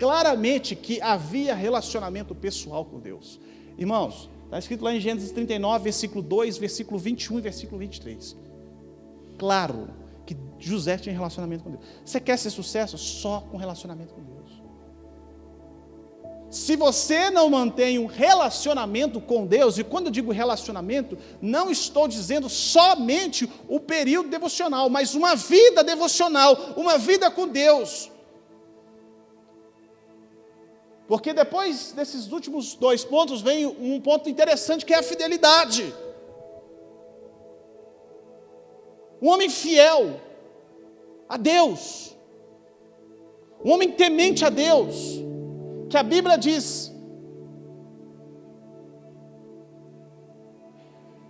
claramente que havia relacionamento pessoal com Deus. Irmãos, está escrito lá em Gênesis 39, versículo 2, versículo 21 e versículo 23. Claro que José tinha relacionamento com Deus. Você quer ser sucesso? Só com relacionamento com Deus. Se você não mantém um relacionamento com Deus, e quando eu digo relacionamento, não estou dizendo somente o período devocional, mas uma vida devocional, uma vida com Deus. Porque depois desses últimos 2 pontos, vem um ponto interessante, que é a fidelidade. Um homem fiel a Deus, um homem temente a Deus, que a Bíblia diz,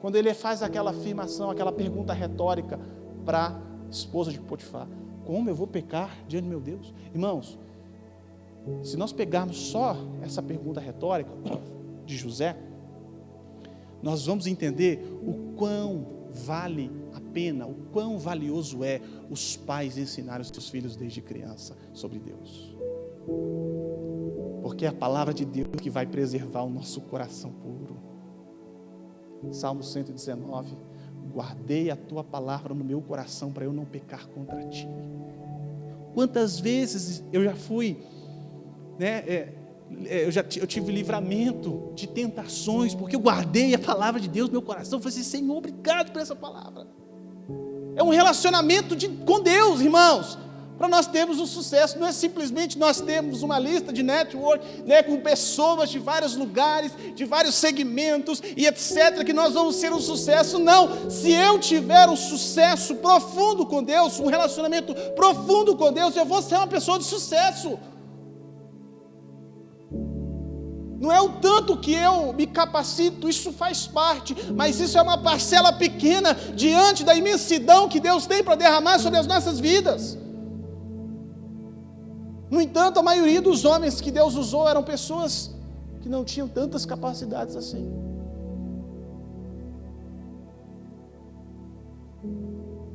quando ele faz aquela afirmação, aquela pergunta retórica para a esposa de Potifar: como eu vou pecar diante do meu Deus? Irmãos, se nós pegarmos só essa pergunta retórica de José, nós vamos entender o quão vale a pena, o quão valioso é os pais ensinarem os seus filhos desde criança sobre Deus. Porque é a palavra de Deus que vai preservar o nosso coração puro. Salmo 119: guardei a tua palavra no meu coração para eu não pecar contra ti. Quantas vezes eu já fui, eu tive livramento de tentações, porque eu guardei a palavra de Deus no meu coração. Eu falei assim: Senhor, obrigado por essa palavra. É um relacionamento com Deus, irmãos. Para nós termos um sucesso, não é simplesmente nós termos uma lista de network, com pessoas de vários lugares, de vários segmentos e etc, que nós vamos ser um sucesso. Não, se eu tiver um sucesso profundo com Deus, um relacionamento profundo com Deus, eu vou ser uma pessoa de sucesso. Não é o tanto que eu me capacito, isso faz parte, mas isso é uma parcela pequena diante da imensidão que Deus tem para derramar sobre as nossas vidas. No entanto, a maioria dos homens que Deus usou eram pessoas que não tinham tantas capacidades assim.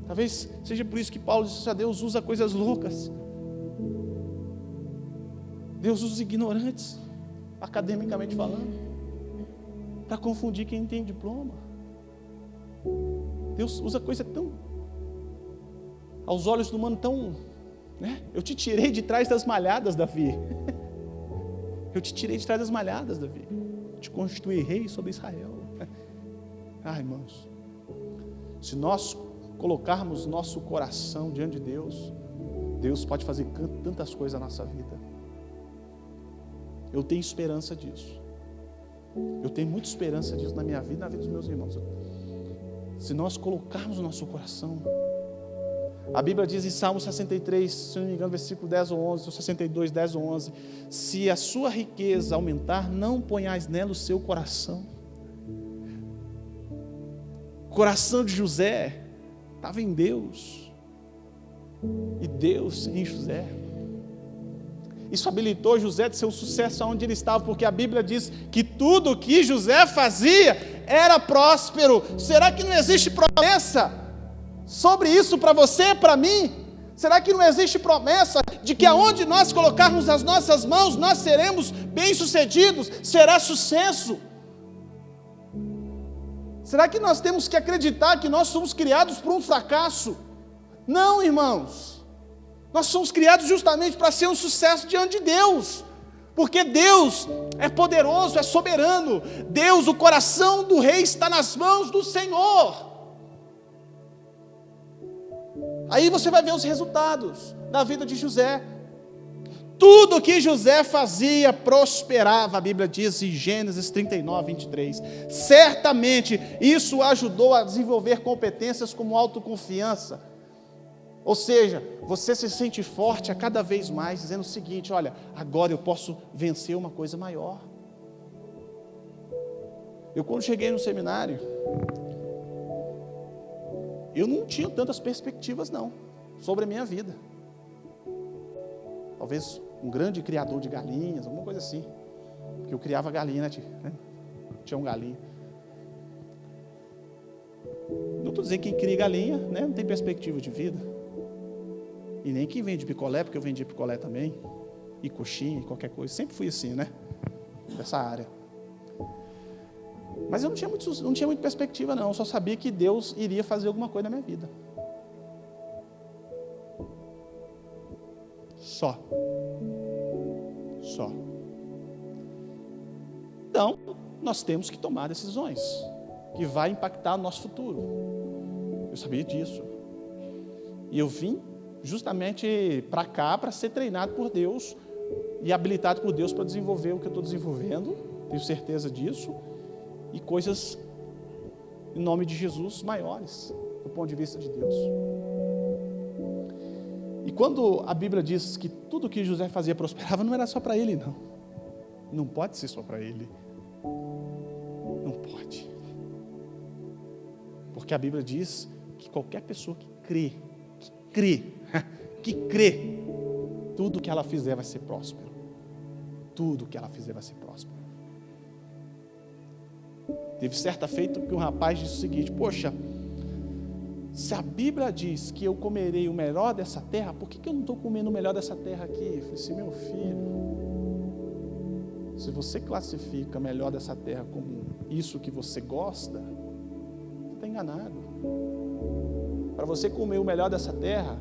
Talvez seja por isso que Paulo disse: Deus usa coisas loucas. Deus usa ignorantes, academicamente falando, para confundir quem tem diploma. Deus usa coisa tão, aos olhos do humano, tão... Eu te tirei de trás das malhadas, Davi. Eu te tirei de trás das malhadas, Davi. Te constituí rei sobre Israel. Irmãos, se nós colocarmos nosso coração diante de Deus, Deus pode fazer tantas coisas na nossa vida. Eu tenho esperança disso. Eu tenho muita esperança disso na minha vida e na vida dos meus irmãos. Se nós colocarmos o nosso coração, a Bíblia diz em Salmo 63, se não me engano, versículo 10 ou 11, ou 62, 10 ou 11, se a sua riqueza aumentar, não ponhais nela o seu coração. O coração de José estava em Deus, e Deus em José. Isso habilitou José a ser um sucesso onde ele estava, porque a Bíblia diz que tudo o que José fazia era próspero. Será que não existe promessa sobre isso para você, para mim? Será que não existe promessa de que aonde nós colocarmos as nossas mãos, nós seremos bem-sucedidos, será sucesso? Será que nós temos que acreditar que nós somos criados para um fracasso? Não, irmãos. Nós somos criados justamente para ser um sucesso diante de Deus, porque Deus é poderoso, é soberano. Deus, o coração do rei está nas mãos do Senhor. Aí você vai ver os resultados da vida de José. Tudo que José fazia prosperava, a Bíblia diz em Gênesis 39, 23. Certamente isso ajudou a desenvolver competências como autoconfiança. Ou seja, você se sente forte a cada vez mais, dizendo o seguinte: olha, agora eu posso vencer uma coisa maior. Eu, quando cheguei no seminário, eu não tinha tantas perspectivas não, sobre a minha vida. Talvez um grande criador de galinhas, alguma coisa assim, porque eu criava galinha, né? Tinha um galinho. Não estou dizendo que quem cria galinha, não tem perspectiva de vida, e nem quem vende picolé, porque eu vendia picolé também. e coxinha, e qualquer coisa. Sempre fui assim, né? Dessa área. Mas eu não tinha muita perspectiva, não. Eu só sabia que Deus iria fazer alguma coisa na minha vida. Só. Então, nós temos que tomar decisões que vai impactar o nosso futuro. Eu sabia disso. E eu vim justamente para cá para ser treinado por Deus e habilitado por Deus para desenvolver o que eu estou desenvolvendo. Tenho certeza disso. E coisas, em nome de Jesus, maiores, do ponto de vista de Deus. E quando a Bíblia diz que tudo que José fazia prosperava, não era só para ele, não. Não pode ser só para ele. Não pode. Porque a Bíblia diz que qualquer pessoa que crê, tudo que ela fizer vai ser próspero. Tudo que ela fizer vai ser próspero. Teve certa feita que um rapaz disse o seguinte: poxa, se a Bíblia diz que eu comerei o melhor dessa terra, por que eu não estou comendo o melhor dessa terra aqui? Eu falei assim: meu filho, se você classifica melhor dessa terra como isso que você gosta, você está enganado. Para você comer o melhor dessa terra,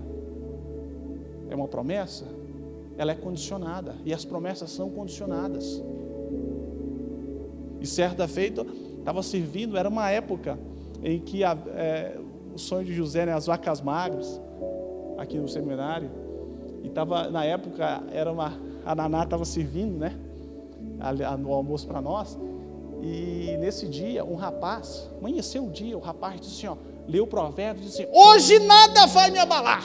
é uma promessa, ela é condicionada, e as promessas são condicionadas. E certa feita, estava servindo, era uma época em que o sonho de José, né, as vacas magras, aqui no seminário, e estava, na época, a Naná estava servindo, né, no almoço para nós, e nesse dia, um rapaz, amanheceu o dia, o rapaz disse assim, leu o provérbio e disse assim: hoje nada vai me abalar,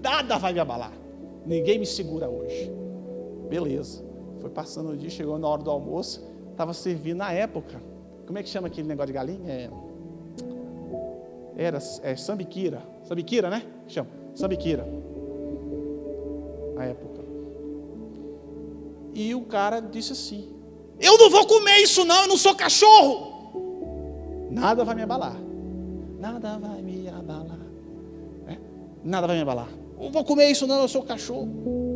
nada vai me abalar, ninguém me segura hoje. Beleza, foi passando o dia, chegou na hora do almoço, estava servindo na época, como é que chama aquele negócio de galinha? Era sambiquira, né? Chama, sambiquira, na época. E o cara disse assim: eu não vou comer isso não, eu não sou cachorro. Nada vai me abalar. Nada vai me abalar. Nada vai me abalar. Eu não vou comer isso não, eu sou cachorro.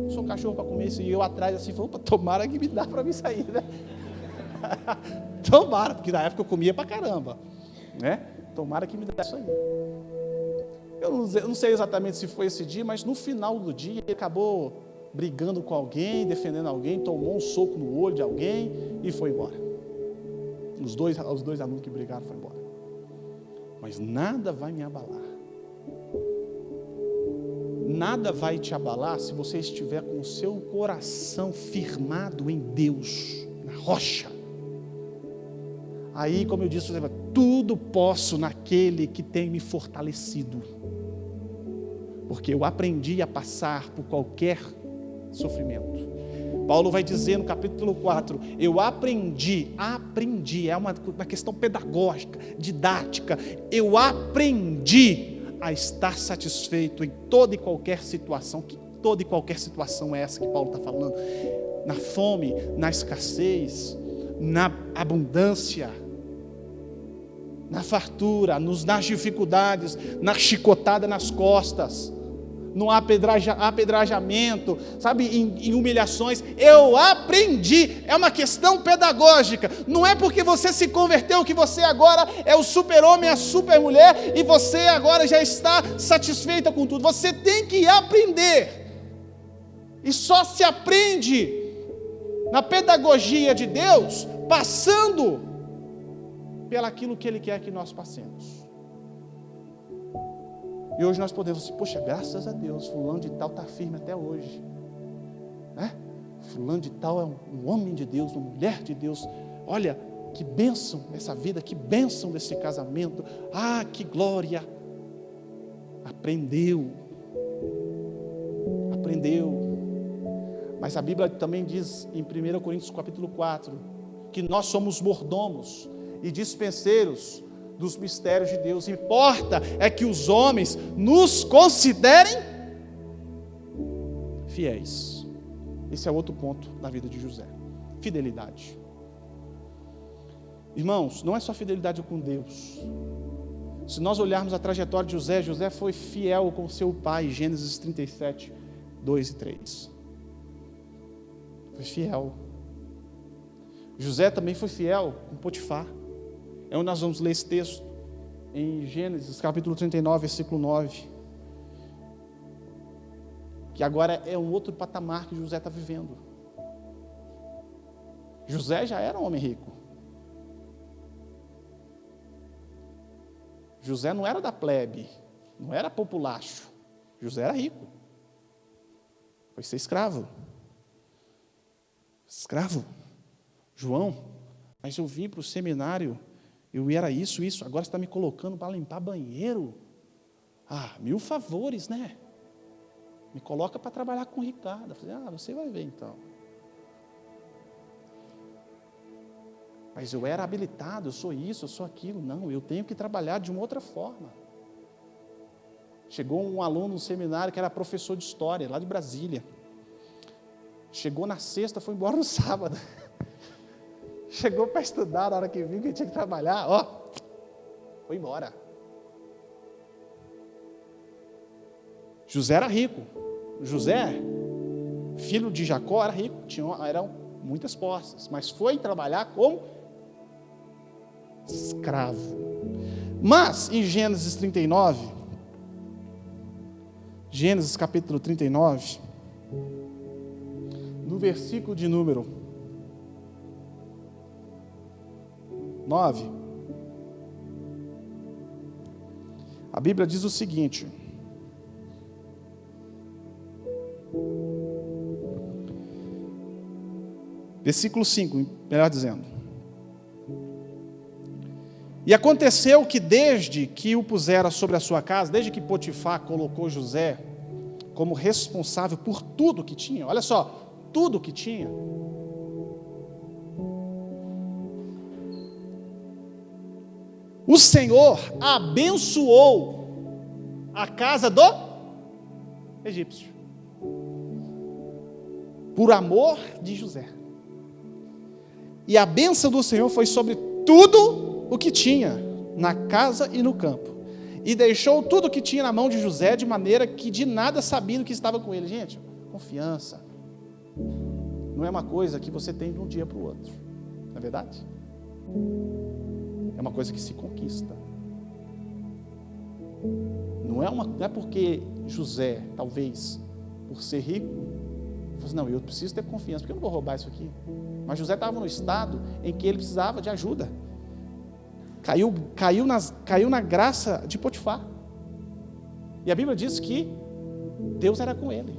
Eu sou cachorro para comer isso. E eu atrás assim, opa, tomara que me dá para me sair, né? Tomara, porque na época eu comia para caramba, né? Tomara que me dá isso aí. Eu não sei exatamente se foi esse dia, mas no final do dia ele acabou brigando com alguém, defendendo alguém, tomou um soco no olho de alguém e foi embora. Os dois alunos que brigaram foram embora. Mas nada vai me abalar. Nada vai te abalar se você estiver com o seu coração firmado em Deus, na rocha. Aí, como eu disse, você vai: tudo posso naquele que tem me fortalecido. Porque eu aprendi a passar por qualquer sofrimento. Paulo vai dizer no capítulo 4, eu aprendi, é uma questão pedagógica, didática, eu aprendi a estar satisfeito em toda e qualquer situação. Que toda e qualquer situação é essa que Paulo está falando? Na fome, na escassez, na abundância, na fartura, nas dificuldades, na chicotada nas costas, no apedrejamento, sabe, em humilhações. Eu aprendi, é uma questão pedagógica. Não é porque você se converteu que você agora é o super-homem, a super-mulher, e você agora já está satisfeita com tudo. Você tem que aprender, e só se aprende na pedagogia de Deus, passando pelaquilo que Ele quer que nós passemos. E hoje nós podemos dizer: poxa, graças a Deus, fulano de tal está firme até hoje, né? Fulano de tal é um homem de Deus, uma mulher de Deus. Olha, que bênção essa vida, que bênção desse casamento. Ah, que glória. Aprendeu. Mas a Bíblia também diz em 1 Coríntios capítulo 4, que nós somos mordomos e dispenseiros dos mistérios de Deus. Importa é que os homens nos considerem fiéis. Esse é outro ponto na vida de José: fidelidade. Irmãos, não é só fidelidade com Deus. Se nós olharmos a trajetória de José, José foi fiel com seu pai, Gênesis 37, 2 e 3. Foi fiel. José também foi fiel com Potifar. É onde nós vamos ler esse texto, em Gênesis, capítulo 39, versículo 9. Que agora é um outro patamar que José está vivendo. José já era um homem rico. José não era da plebe, não era populacho. José era rico. Foi ser escravo. Escravo. João, mas eu vim para o seminário, eu era isso, agora você está me colocando para limpar banheiro? 1000 favores, né? Me coloca para trabalhar com o Ricardo. Eu falei, você vai ver então. Mas eu era habilitado, eu sou isso, eu sou aquilo. Não, eu tenho que trabalhar de uma outra forma. Chegou um aluno no seminário que era professor de história, lá de Brasília. Chegou na sexta, foi embora no sábado. Chegou para estudar, na hora que viu que tinha que trabalhar, foi embora. José era rico. José, filho de Jacó, era rico, eram muitas posses, mas foi trabalhar como escravo. Mas, em Gênesis 39, Gênesis capítulo 39, no versículo de número 9, a Bíblia diz o seguinte: versículo 5, melhor dizendo. E aconteceu que desde que o pusera sobre a sua casa, desde que Potifar colocou José como responsável por tudo que tinha, olha só, tudo que tinha, o Senhor abençoou a casa do egípcio, por amor de José. E a bênção do Senhor foi sobre tudo o que tinha na casa e no campo. E deixou tudo o que tinha na mão de José, de maneira que de nada sabia do que estava com ele. Gente, confiança não é uma coisa que você tem de um dia para o outro. Não é verdade? É uma coisa que se conquista. Não é porque José, talvez, por ser rico, falou assim, não, eu preciso ter confiança, porque eu não vou roubar isso aqui. Mas José estava no estado em que ele precisava de ajuda. Caiu na graça de Potifar. E a Bíblia diz que Deus era com ele.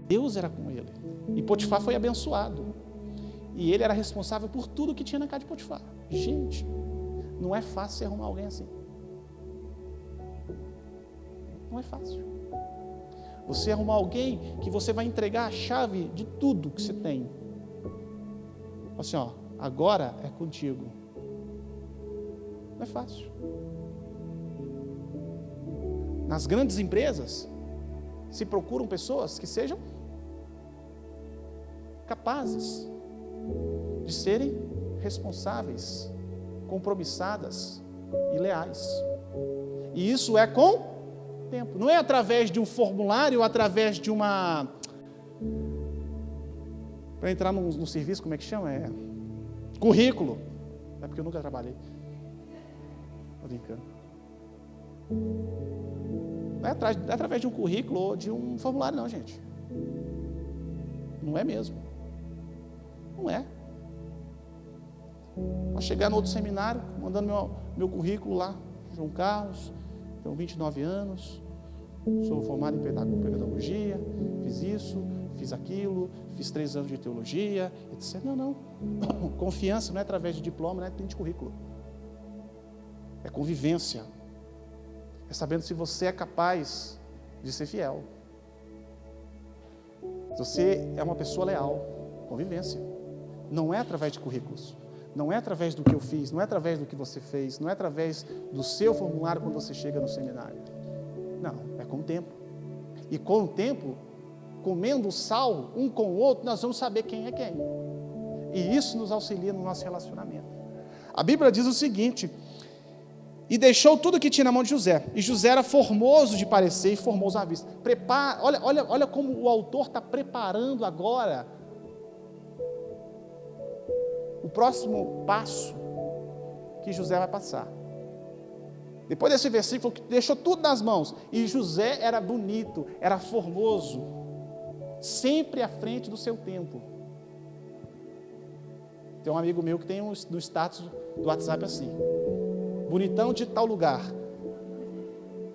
Deus era com ele. E Potifar foi abençoado. E ele era responsável por tudo que tinha na casa de Potifar. Gente, não é fácil você arrumar alguém assim. Não é fácil. Você arrumar alguém que você vai entregar a chave de tudo que você tem. Assim, agora é contigo. Não é fácil. Nas grandes empresas, se procuram pessoas que sejam capazes de serem responsáveis, compromissadas e leais. E isso é com tempo. Não é através de um formulário ou através de uma... Para entrar no serviço, como é que chama? Currículo. É porque eu nunca trabalhei. Estou brincando. Não é através de um currículo ou de um formulário, não, gente. Não é mesmo. Não é. Ao chegar no outro seminário, mandando meu currículo lá, João Carlos, tenho 29 anos, sou formado em pedagogia, fiz isso, fiz aquilo, fiz 3 anos de teologia, etc. Não. Confiança não é através de diploma, não é de currículo. É convivência. É sabendo se você é capaz de ser fiel. Se você é uma pessoa leal. Convivência. Não é através de currículos. Não é através do que eu fiz, não é através do que você fez, não é através do seu formulário quando você chega no seminário. Não, é com o tempo. E com o tempo, comendo sal um com o outro, nós vamos saber quem é quem. E isso nos auxilia no nosso relacionamento. A Bíblia diz o seguinte: e deixou tudo que tinha na mão de José. E José era formoso de parecer e formoso à vista. Olha como o autor está preparando agora o próximo passo que José vai passar. Depois desse versículo, que deixou tudo nas mãos. E José era bonito, era formoso, sempre à frente do seu tempo. Tem um amigo meu que tem no status do WhatsApp assim: bonitão de tal lugar.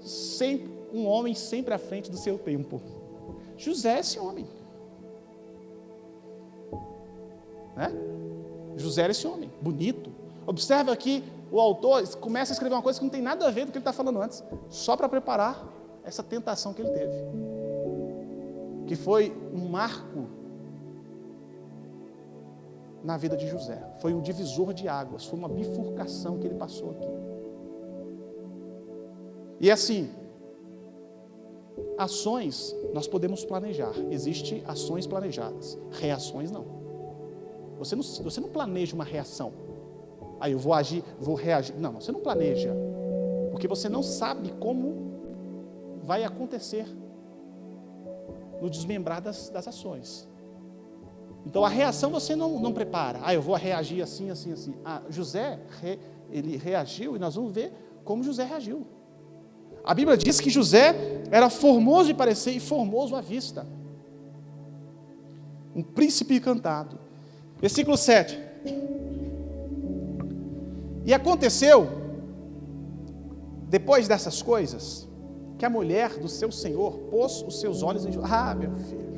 Sempre, um homem sempre à frente do seu tempo. José é esse homem. Né? José era esse homem, bonito. Observa aqui, o autor começa a escrever uma coisa que não tem nada a ver com o que ele está falando antes, só para preparar essa tentação que ele teve, que foi um marco na vida de José, foi um divisor de águas, foi uma bifurcação que ele passou aqui. E assim, ações nós podemos planejar, existem ações planejadas, reações não. Você não planeja uma reação. Aí eu vou agir, vou reagir. Não, você não planeja. Porque você não sabe como vai acontecer no desmembrar das ações. Então a reação você não prepara. Eu vou reagir assim, assim, assim. José, ele reagiu e nós vamos ver como José reagiu. A Bíblia diz que José era formoso de parecer e formoso à vista. Um príncipe encantado. Versículo 7. E aconteceu, depois dessas coisas, que a mulher do seu senhor pôs os seus olhos em José. Meu filho.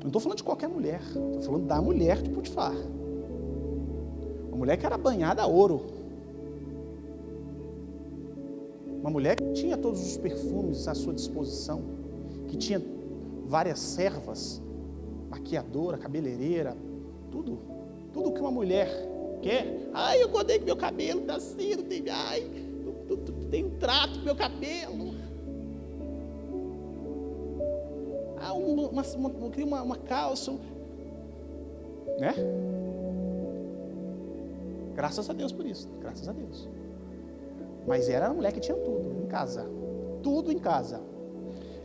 Não estou falando de qualquer mulher, estou falando da mulher de Potifar. Uma mulher que era banhada a ouro. Uma mulher que tinha todos os perfumes à sua disposição, que tinha várias servas, maquiadora, cabeleireira, tudo que uma mulher quer. Eu acordei com meu cabelo tá assim, tem um trato com meu cabelo. Eu queria uma calça, né? Graças a Deus por isso, graças a Deus. Mas era uma mulher que tinha tudo em casa.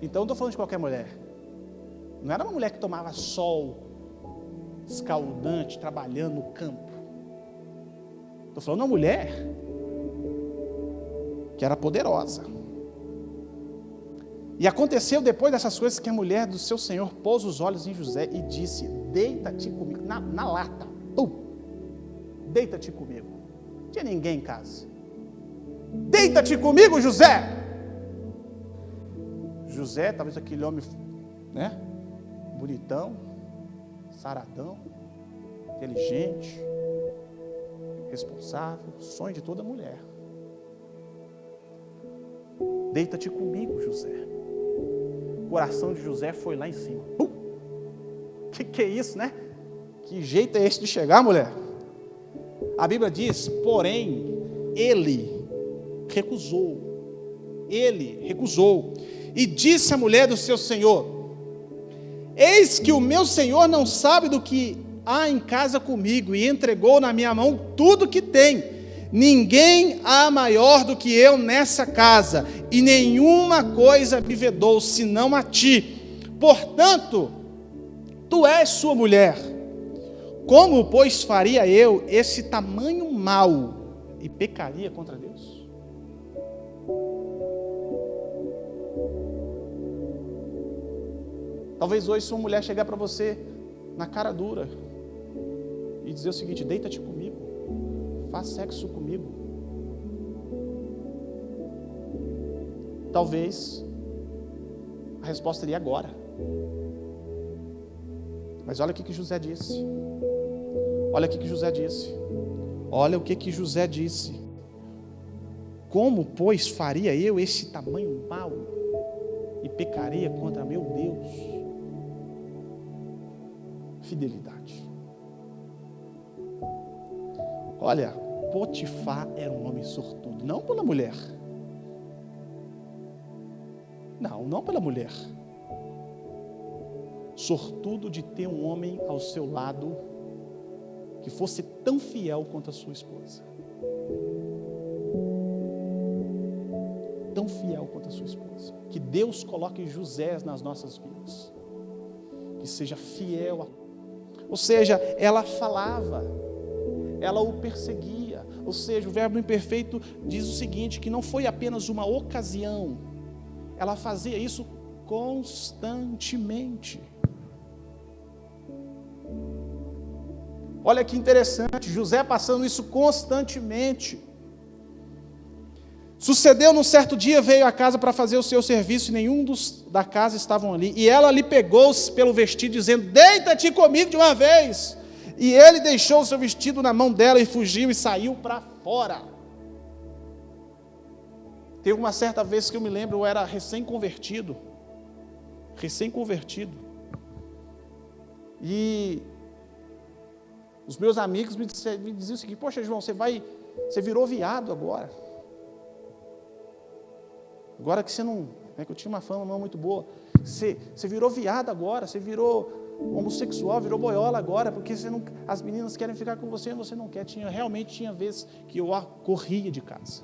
Então não estou falando de qualquer mulher. Não era uma mulher que tomava sol escaldante, trabalhando no campo. Estou falando de uma mulher que era poderosa. E aconteceu depois dessas coisas que a mulher do seu senhor pôs os olhos em José e disse: deita-te comigo, na lata, deita-te comigo. Não tinha ninguém em casa. Deita-te comigo, José. José, talvez aquele homem, né? Bonitão, saradão, inteligente, responsável, sonho de toda mulher. Deita-te comigo, José. O coração de José foi lá em cima. Que é isso, né? Que jeito é esse de chegar, mulher? A Bíblia diz, porém, ele recusou. E disse à mulher do seu senhor: eis que o meu senhor não sabe do que há em casa comigo, e entregou na minha mão tudo que tem. Ninguém há maior do que eu nessa casa, e nenhuma coisa me vedou, senão a ti. Portanto, tu és sua mulher. Como, pois, faria eu esse tamanho mal e pecaria contra Deus? Talvez hoje sua mulher chegar para você na cara dura e dizer o seguinte: deita-te comigo, faz sexo comigo. Talvez a resposta seria agora. Mas olha o que José disse. Olha o que José disse. Como, pois, faria eu esse tamanho mal e pecaria contra meu Deus? Fidelidade. Olha, Potifar era um homem sortudo, não pela mulher. Não pela mulher. Sortudo de ter um homem ao seu lado que fosse tão fiel quanto a sua esposa. Tão fiel quanto a sua esposa. Que Deus coloque José nas nossas vidas. Que seja fiel. Ou seja, ela falava, ela o perseguia. Ou seja, o verbo imperfeito diz o seguinte, que não foi apenas uma ocasião. Ela fazia isso constantemente. Olha que interessante, José passando isso constantemente. Sucedeu num certo dia, veio à casa para fazer o seu serviço, e nenhum dos da casa estavam ali. E ela lhe pegou pelo vestido, dizendo, deita-te comigo de uma vez. E ele deixou o seu vestido na mão dela e fugiu e saiu para fora. Teve uma certa vez que eu me lembro, eu era recém-convertido. E os meus amigos me diziam o seguinte, poxa, João, você virou viado agora. Agora que você não, que eu tinha uma fama não muito boa, você virou viado agora, você virou homossexual, virou boiola agora, porque você não, as meninas querem ficar com você e você não quer. Realmente tinha vezes que eu corria de casa.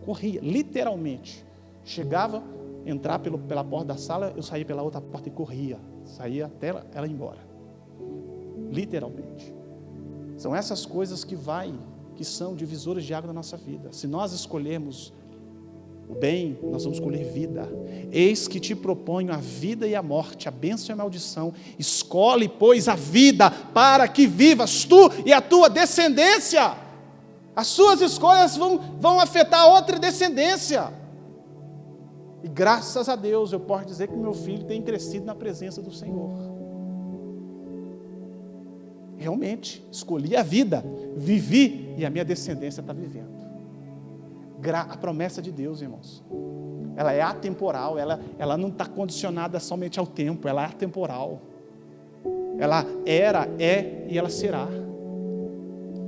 Corria, literalmente. Chegava, entrar pela porta da sala, eu saía pela outra porta e corria. Saía até ela ir embora. Literalmente. São essas coisas que são divisores de água na nossa vida. Se nós escolhermos o bem, nós vamos escolher vida. Eis que te proponho a vida e a morte, a bênção e a maldição. Escolhe, pois, a vida, para que vivas tu e a tua descendência. As suas escolhas vão afetar outra descendência. E graças a Deus, eu posso dizer que meu filho tem crescido na presença do Senhor. Realmente, escolhi a vida, vivi, e a minha descendência está vivendo. A promessa de Deus, irmãos, ela é atemporal, ela não está condicionada somente ao tempo, ela é atemporal. Ela era, é e ela será.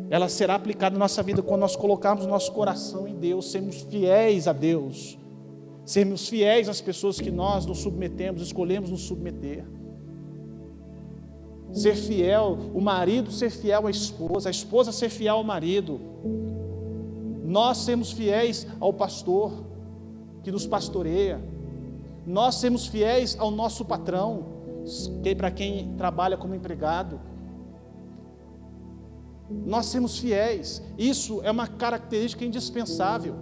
Ela será aplicada na nossa vida quando nós colocarmos o nosso coração em Deus, sermos fiéis a Deus, sermos fiéis às pessoas que nós nos submetemos, escolhemos nos submeter. Ser fiel, o marido ser fiel à esposa, a esposa ser fiel ao marido. Nós sermos fiéis ao pastor que nos pastoreia. Nós sermos fiéis ao nosso patrão, para quem trabalha como empregado. Nós sermos fiéis. Isso é uma característica indispensável.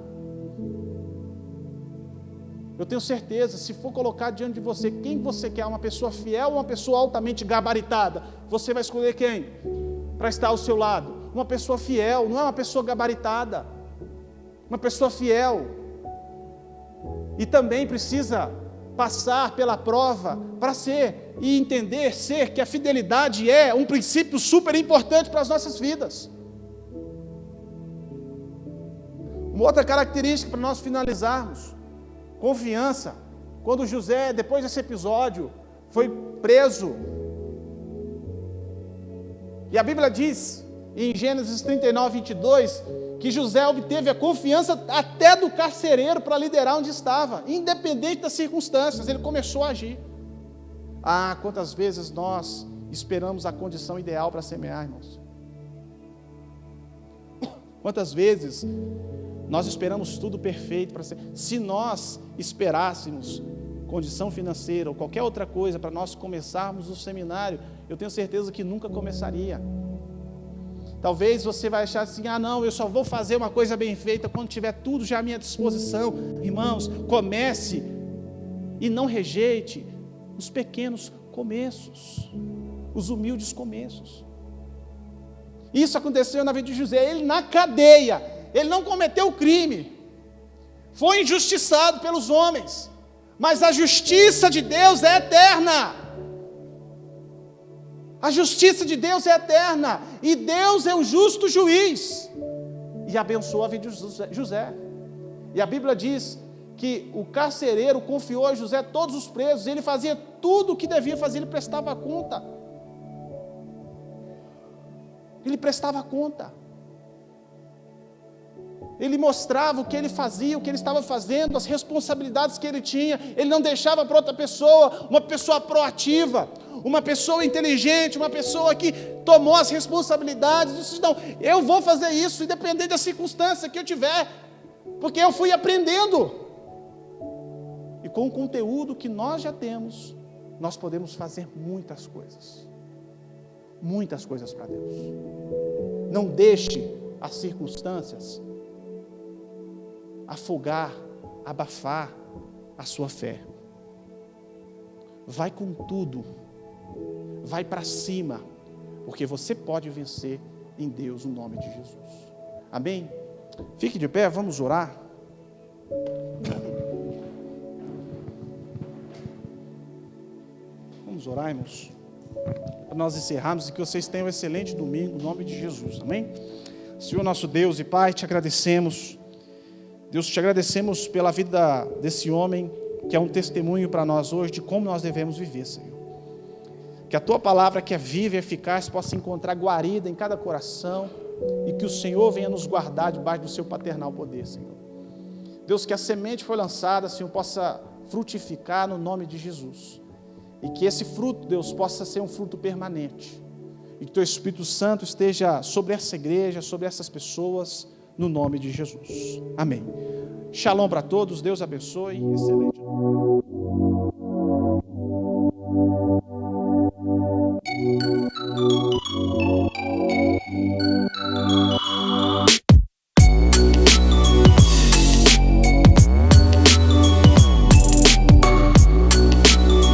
Eu tenho certeza, se for colocar diante de você quem você quer, uma pessoa fiel ou uma pessoa altamente gabaritada, você vai escolher quem? Para estar ao seu lado. Uma pessoa fiel, não é uma pessoa gabaritada. Uma pessoa fiel. E também precisa passar pela prova para ser e entender, ser que a fidelidade é um princípio super importante para as nossas vidas. Uma outra característica para nós finalizarmos, confiança. Quando José, depois desse episódio, foi preso, e a Bíblia diz, em Gênesis 39, 22, que José obteve a confiança até do carcereiro para liderar onde estava, independente das circunstâncias, ele começou a agir. Quantas vezes nós esperamos a condição ideal para semear, irmãos? Quantas vezes nós esperamos tudo perfeito para ser. Se nós esperássemos condição financeira ou qualquer outra coisa para nós começarmos o seminário, eu tenho certeza que nunca começaria. Talvez você vai achar assim, não, eu só vou fazer uma coisa bem feita quando tiver tudo já à minha disposição. Irmãos, comece e não rejeite os pequenos começos, os humildes começos. Isso aconteceu na vida de José, ele na cadeia, ele não cometeu crime, foi injustiçado pelos homens, mas a justiça de Deus é eterna. A justiça de Deus é eterna, e Deus é o justo juiz, e abençoou a vida de José. E a Bíblia diz que o carcereiro confiou a José todos os presos, e ele fazia tudo o que devia fazer, ele prestava conta. Ele mostrava o que ele fazia, o que ele estava fazendo, as responsabilidades que ele tinha. Ele não deixava para outra pessoa, uma pessoa proativa, uma pessoa inteligente, uma pessoa que tomou as responsabilidades, disse, não, eu vou fazer isso, independente da circunstância que eu tiver, porque eu fui aprendendo. E com o conteúdo que nós já temos, nós podemos fazer muitas coisas para Deus. Não deixe as circunstâncias afogar, abafar a sua fé. Vai com tudo, vai para cima, porque você pode vencer em Deus, no nome de Jesus. Amém? Fique de pé, vamos orar. Vamos orar, irmãos, para nós encerrarmos e que vocês tenham um excelente domingo, no nome de Jesus. Amém? Senhor nosso Deus e Pai, te agradecemos. Deus, te agradecemos pela vida desse homem, que é um testemunho para nós hoje de como nós devemos viver, Senhor. Que a Tua palavra, que é viva e eficaz, possa encontrar guarida em cada coração e que o Senhor venha nos guardar debaixo do Seu paternal poder, Senhor. Deus, que a semente foi lançada, Senhor, possa frutificar no nome de Jesus. E que esse fruto, Deus, possa ser um fruto permanente. E que Teu Espírito Santo esteja sobre essa igreja, sobre essas pessoas, no nome de Jesus. Amém. Shalom para todos, Deus abençoe. Excelente.